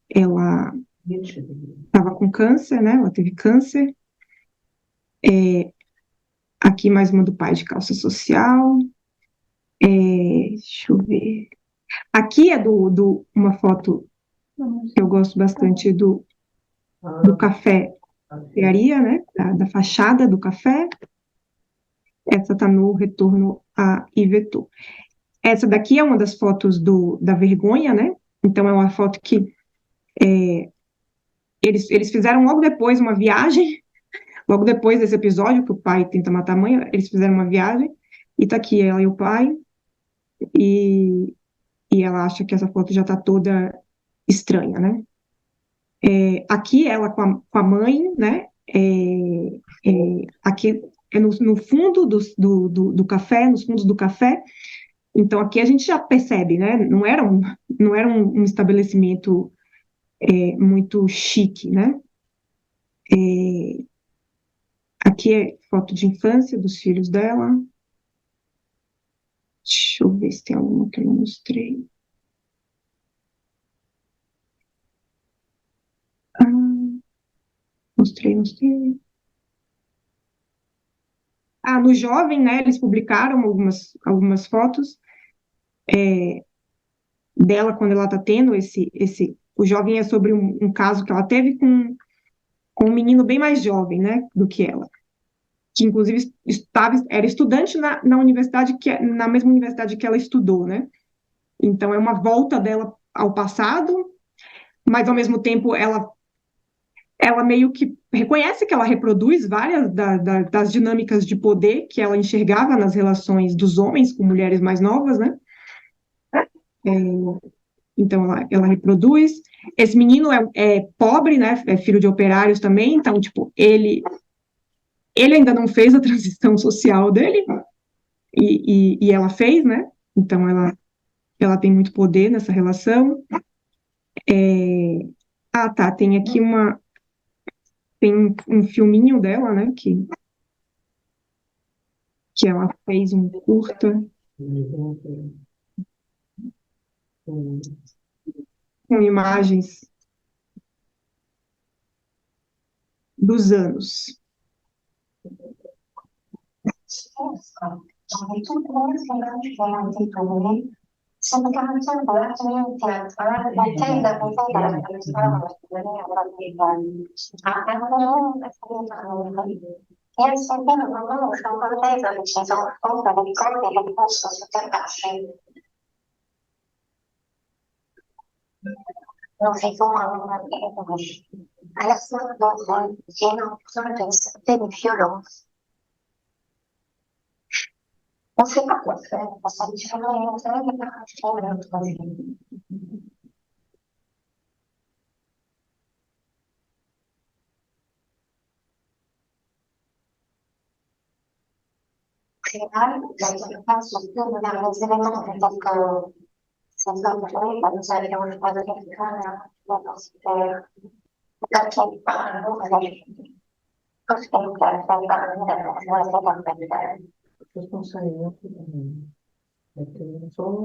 estava com câncer, né? Ela teve câncer. Aqui mais uma do pai de calça social. Deixa eu ver. Aqui é uma foto que eu gosto bastante do café Tearia, né? Da fachada do café. Essa está no Retorno a Yvetot. Essa daqui é uma das fotos da vergonha, né? Então é uma foto que eles fizeram logo depois uma viagem, logo depois desse episódio que o pai tenta matar a mãe, eles fizeram uma viagem, e tá aqui ela e o pai, e ela acha que essa foto já tá toda estranha, né? Aqui ela com a mãe, né? Aqui é no fundo do café, nos fundos do café. Então aqui a gente já percebe, né? Não era um estabelecimento muito chique, né? Aqui é foto de infância dos filhos dela. Deixa eu ver se tem alguma que eu não mostrei. Mostrei. No jovem, né, eles publicaram algumas fotos dela quando ela está tendo o jovem é sobre um caso que ela teve com um menino bem mais jovem, né, do que ela. que inclusive era estudante na universidade, na mesma universidade que ela estudou, né? Então, é uma volta dela ao passado, mas, ao mesmo tempo, ela meio que reconhece que ela reproduz várias das dinâmicas de poder que ela enxergava nas relações dos homens com mulheres mais novas, né? Então, ela reproduz. Esse menino é pobre, né? É filho de operários também, então, tipo, ele ainda não fez a transição social dele, e ela fez, né? Então, ela tem muito poder nessa relação. Tá, tem aqui tem um filminho dela, né, que ela fez um curta com imagens dos anos.
Vocês estão saindo. Só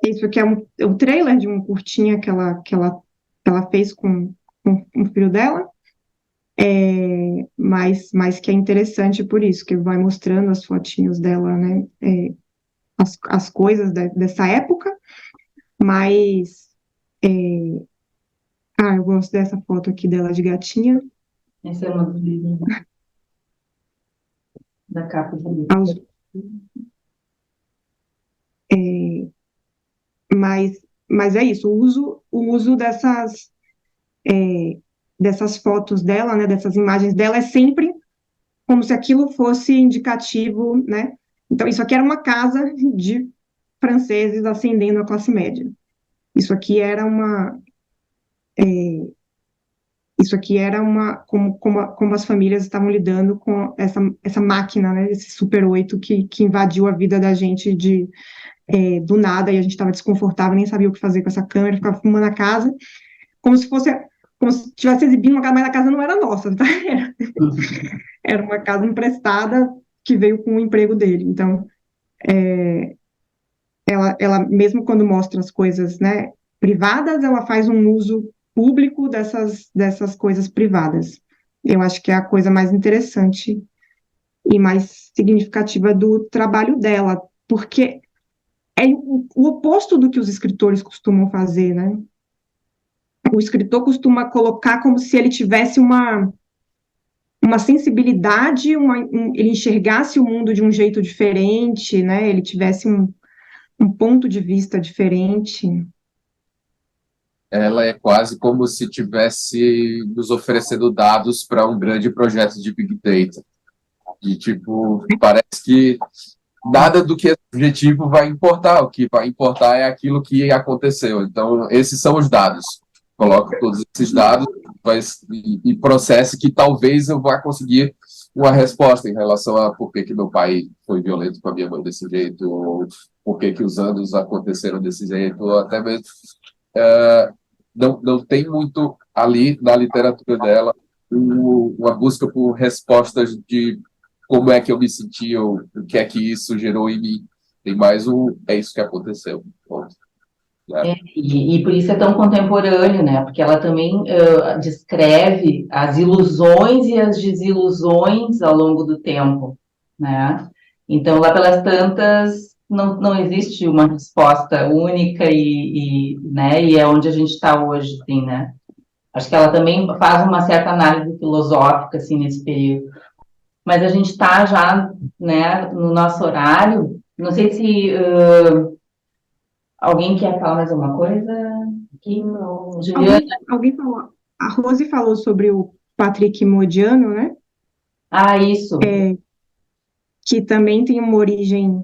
Isso aqui é o trailer de um curtinha que ela fez com o filho dela, mas que é interessante por isso, que vai mostrando as fotinhos dela, né, as coisas dessa época, mas eu gosto dessa foto aqui dela de gatinha.
Essa é uma dos livros, né? Da capa do livro.
Mas é isso, o uso dessas fotos dela, né, dessas imagens dela, é sempre como se aquilo fosse indicativo, né? Então, isso aqui era uma casa de franceses ascendendo a classe média. Isso aqui era como as famílias estavam lidando com essa máquina, né, esse Super 8 que invadiu a vida da gente do nada, e a gente estava desconfortável, nem sabia o que fazer com essa câmera, ficava filmando a casa, como se estivesse exibindo uma casa, mas a casa não era nossa, tá? Era uma casa emprestada que veio com o emprego dele. Então, ela mesmo quando mostra as coisas, né, privadas, ela faz um uso público dessas coisas privadas. Eu acho que é a coisa mais interessante e mais significativa do trabalho dela, porque é o oposto do que os escritores costumam fazer, né? O escritor costuma colocar como se ele tivesse uma sensibilidade, ele enxergasse o mundo de um jeito diferente, né? Ele tivesse um ponto de vista diferente.
Ela é quase como se tivesse nos oferecendo dados para um grande projeto de Big Data. E, tipo, parece que nada do que é subjetivo vai importar. O que vai importar é aquilo que aconteceu. Então, esses são os dados. Coloco todos esses dados e processe que talvez eu vá conseguir uma resposta em relação a por que que meu pai foi violento com a minha mãe desse jeito, ou por que que os anos aconteceram desse jeito, ou até mesmo não tem muito ali na literatura dela uma busca por respostas de como é que eu me senti, ou o que é que isso gerou em mim. Tem mais é isso que aconteceu. Ponto. Né?
E por isso é tão contemporâneo, né? Porque ela também descreve as ilusões e as desilusões ao longo do tempo, né? Então, lá pelas tantas, não existe uma resposta única né? E é onde a gente está hoje, assim, né? Acho que ela também faz uma certa análise filosófica, assim, nesse período. Mas a gente está já, né, no nosso horário. Não sei se alguém quer falar mais alguma coisa? Aqui, não. Juliana?
Alguém falou, a Rose falou sobre o Patrick Modiano, né?
Ah, isso.
Que também tem uma origem,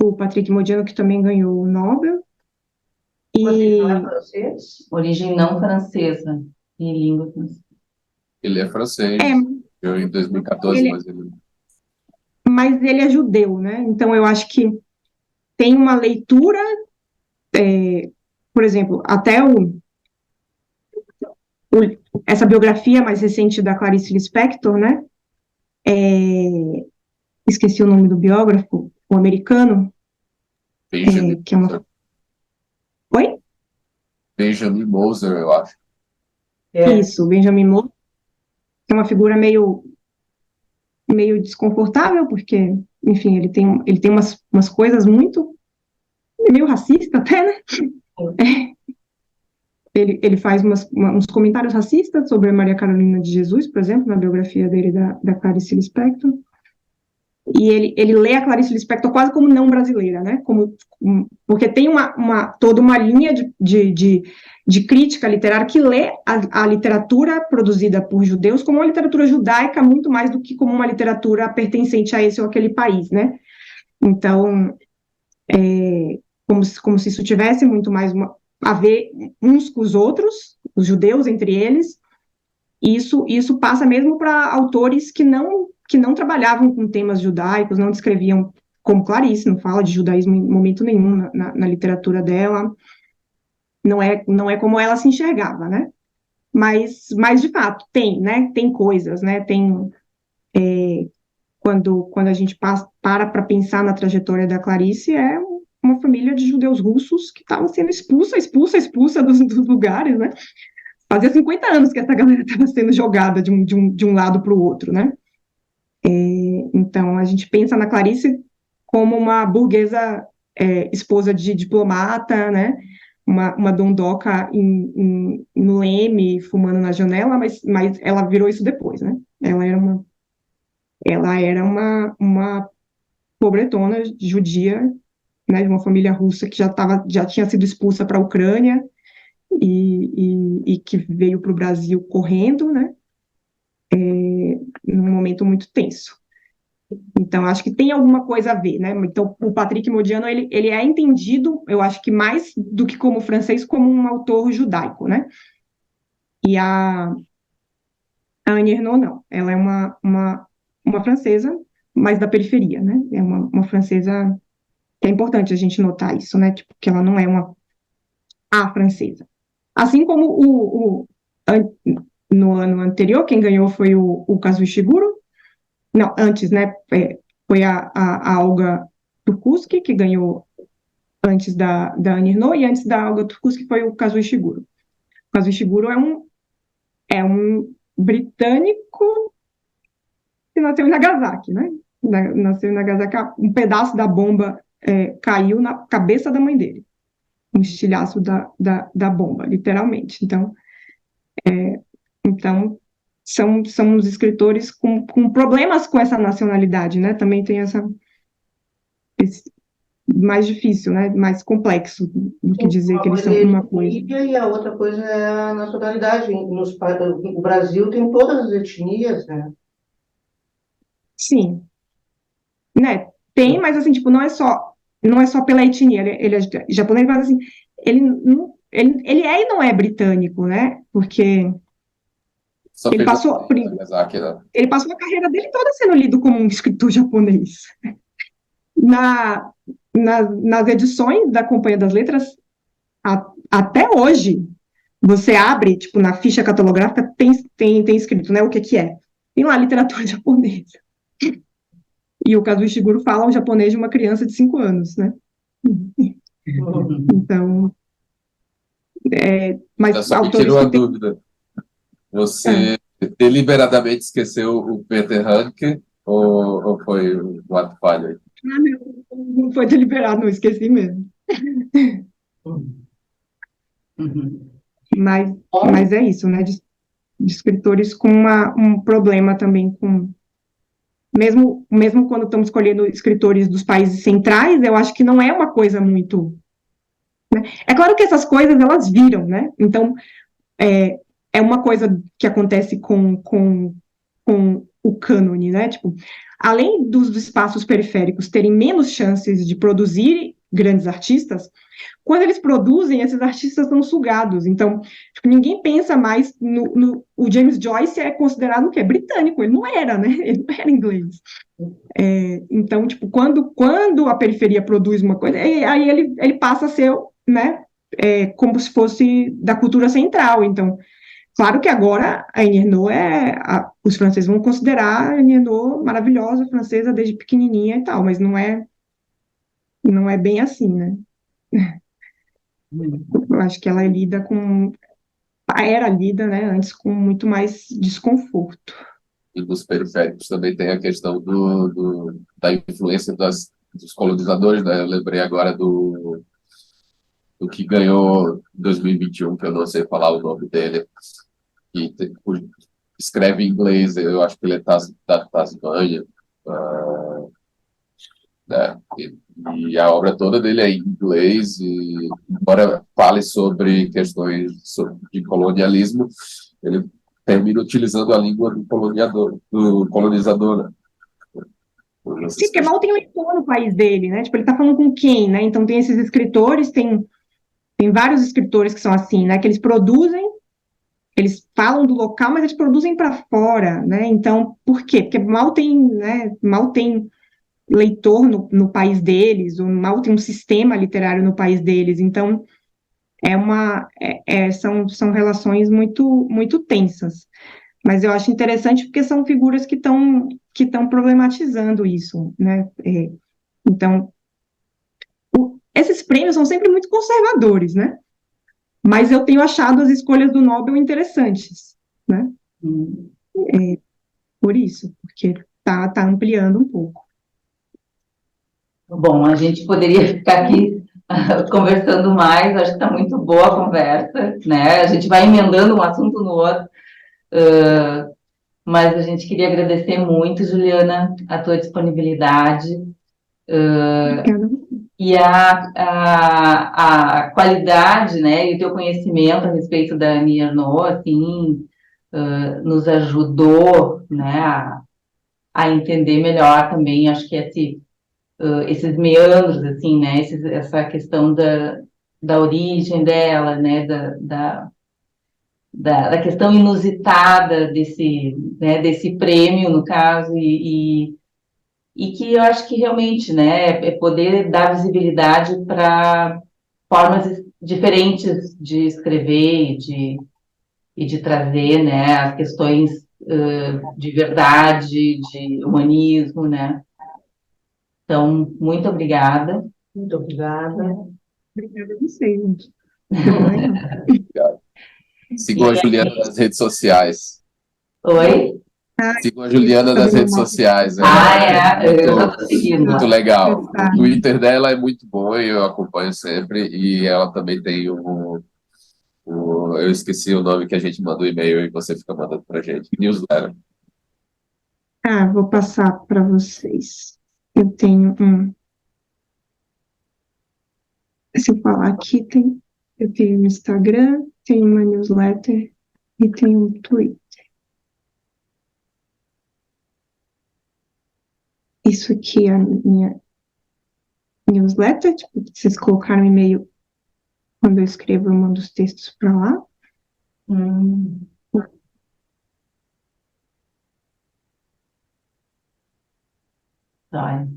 o Patrick Modiano, que também ganhou o Nobel.
Você não é francês?
Origem não francesa e língua francesa.
Ele é francês, eu em 2014,
mas ele é judeu, né? Então eu acho que tem uma leitura, por exemplo, até essa biografia mais recente da Clarice Lispector, né? Esqueci o nome do biógrafo, o americano,
Benjamin,
que é uma... Oi?
Benjamin Moser, eu acho.
Isso, Benjamin Moser, que é uma figura meio desconfortável, porque, enfim, ele tem umas coisas muito, meio racista até, né? Ele faz uns comentários racistas sobre a Maria Carolina de Jesus, por exemplo, na biografia dele da Clarice Lispector. E ele lê a Clarice Lispector quase como não brasileira, né? Porque tem toda uma linha de crítica literária que lê a literatura produzida por judeus como uma literatura judaica muito mais do que como uma literatura pertencente a esse ou aquele país, né? Então, como se isso tivesse muito mais a ver uns com os outros, os judeus entre eles. Isso passa mesmo para autores que não trabalhavam com temas judaicos, não descreviam, como Clarice, não fala de judaísmo em momento nenhum na literatura dela, não é como ela se enxergava, né? Mas de fato, né? Tem coisas, né? Quando a gente para pensar na trajetória da Clarice, é uma família de judeus russos que estavam sendo expulsa dos lugares, né? Fazia 50 anos que essa galera estava sendo jogada de um lado para o outro, né? Então, a gente pensa na Clarice como uma burguesa esposa de diplomata, né? Uma dondoca no Leme, fumando na janela, mas ela virou isso depois, né? Ela era uma pobretona judia, né? De uma família russa que já tinha sido expulsa para a Ucrânia, e que veio para o Brasil correndo, né? Num momento muito tenso. Então, acho que tem alguma coisa a ver, né? Então, o Patrick Modiano, ele é entendido, eu acho que mais do que como francês, como um autor judaico, né? E a Annie Ernaux, não. Ela é uma francesa, mas da periferia, né? É uma francesa que é importante a gente notar isso, né? Tipo, que ela não é a francesa. Assim como no ano anterior, quem ganhou foi o Kazuo Ishiguro. Não, antes, né? Foi a Olga Turkuski, que ganhou antes da Annie Ernaux, e antes da Olga Turkuski foi o Kazuo Ishiguro. O Kazuo Ishiguro é um britânico que nasceu em Nagasaki, né? Nasceu em Nagasaki, um pedaço da bomba caiu na cabeça da mãe dele. Um estilhaço da bomba, literalmente. Então são os escritores com problemas com essa nacionalidade, né? Também tem esse mais difícil, né? Mais complexo do que dizer que eles são uma coisa.
E a outra coisa é a nacionalidade. No Brasil tem todas as etnias, né?
Sim, né? Tem, mas assim, tipo, não é só pela etnia. Ele é japonês, mas assim, ele é e não é britânico, né? Porque
Só
Ele
pergunta
passou,
aí, Nagasaki, né?
ele passou a carreira dele toda sendo lido como um escritor japonês. Na, nas edições da Companhia das Letras, até hoje, você abre, tipo, na ficha catalográfica, tem escrito, né, o que é. Tem lá literatura japonesa. E o Kazuo Ishiguro fala o japonês de uma criança de 5 anos, né? Então,
Já
mas
só me
autores
tirou
que
a
têm...
dúvida. Você deliberadamente esqueceu o Peter Handke ou foi um ato falho aí?
Não foi deliberado, não, esqueci mesmo.
Uhum.
Mas,
Bom,
mas é isso, né? De escritores com um problema também com... Mesmo quando estamos escolhendo escritores dos países centrais, eu acho que não é uma coisa muito... É claro que essas coisas, elas viram, né? Então, é uma coisa que acontece com o cânone, né? Tipo, além dos espaços periféricos terem menos chances de produzir grandes artistas, quando eles produzem, esses artistas são sugados. Então, tipo, ninguém pensa mais o James Joyce é considerado o quê? Britânico, ele não era, né? Ele não era inglês. Então, tipo, quando a periferia produz uma coisa, aí ele passa a ser, né, como se fosse da cultura central. Então, claro que agora a Annie Ernaux os franceses vão considerar a Annie Ernaux maravilhosa, francesa desde pequenininha e tal, mas não é bem assim, né? Eu acho que ela era lida, né, antes com muito mais desconforto.
E dos periféricos também tem a questão da influência dos colonizadores, né? Eu lembrei agora do que ganhou em 2021, que eu não sei falar o nome dele, que escreve em inglês, eu acho que ele é da Tasmânia, né? E a obra toda dele é em inglês, e embora fale sobre questões de colonialismo, ele termina utilizando a língua do colonizador, né? Por
Sim,
essas
porque
questões.
mal tem leitor no país dele, né? Tipo, ele tá falando com quem, né? Então tem esses escritores, tem vários escritores que são assim, né? Que eles produzem, eles falam do local, mas eles produzem para fora, né? Então, por quê? Porque mal tem, né? Mal tem leitor no país deles, ou mal tem um sistema literário no país deles. Então, são relações muito tensas. Mas eu acho interessante porque são figuras que estão problematizando isso, né? Então, esses prêmios são sempre muito conservadores, né? Mas eu tenho achado as escolhas do Nobel interessantes, né?
hum.
Por isso, porque tá ampliando um pouco.
Bom, a gente poderia ficar aqui conversando mais, acho que está muito boa a conversa, né? A gente vai emendando um assunto no outro, mas a gente queria agradecer muito, Juliana, a tua disponibilidade
Obrigada.
e a qualidade, né, e o teu conhecimento a respeito da Annie Ernaux, assim, nos ajudou, né, a entender melhor também, acho que esses meandros, assim, né, essa questão da origem dela, né, da questão inusitada né, desse prêmio, no caso, e que eu acho que realmente, né, é poder dar visibilidade para formas diferentes de escrever e de trazer, né, as questões de verdade, de humanismo, né. Então, muito obrigada.
Muito obrigada.
Obrigada a vocês, gente. Foi bem legal.
Sigam a Juliana nas redes sociais.
Oi?
Sigam a Juliana nas redes sociais.
Eu já estou seguindo
Muito
lá.
legal. O Twitter dela é muito bom e eu acompanho sempre. E ela também tem eu esqueci o nome que a gente manda o e-mail e você fica mandando pra gente. Newsletter.
Vou passar para vocês. Eu tenho se eu falar aqui, eu tenho um Instagram, tenho uma newsletter e tenho um Twitter. Isso aqui é a minha newsletter, tipo, vocês colocaram e-mail quando eu escrevo, eu mando os textos para lá.
Hum. Joia.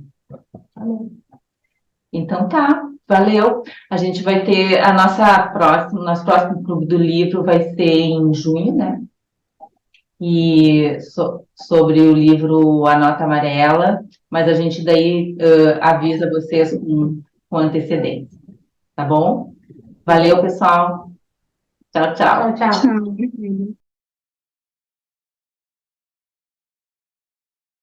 Então tá, valeu. A gente vai ter a nosso próximo Clube do Livro vai ser em junho, né? E sobre o livro A Nota Amarela, mas a gente daí avisa vocês com antecedência, tá bom? Valeu, pessoal. Tchau, tchau.
Tchau, tchau.
Tchau, obrigada.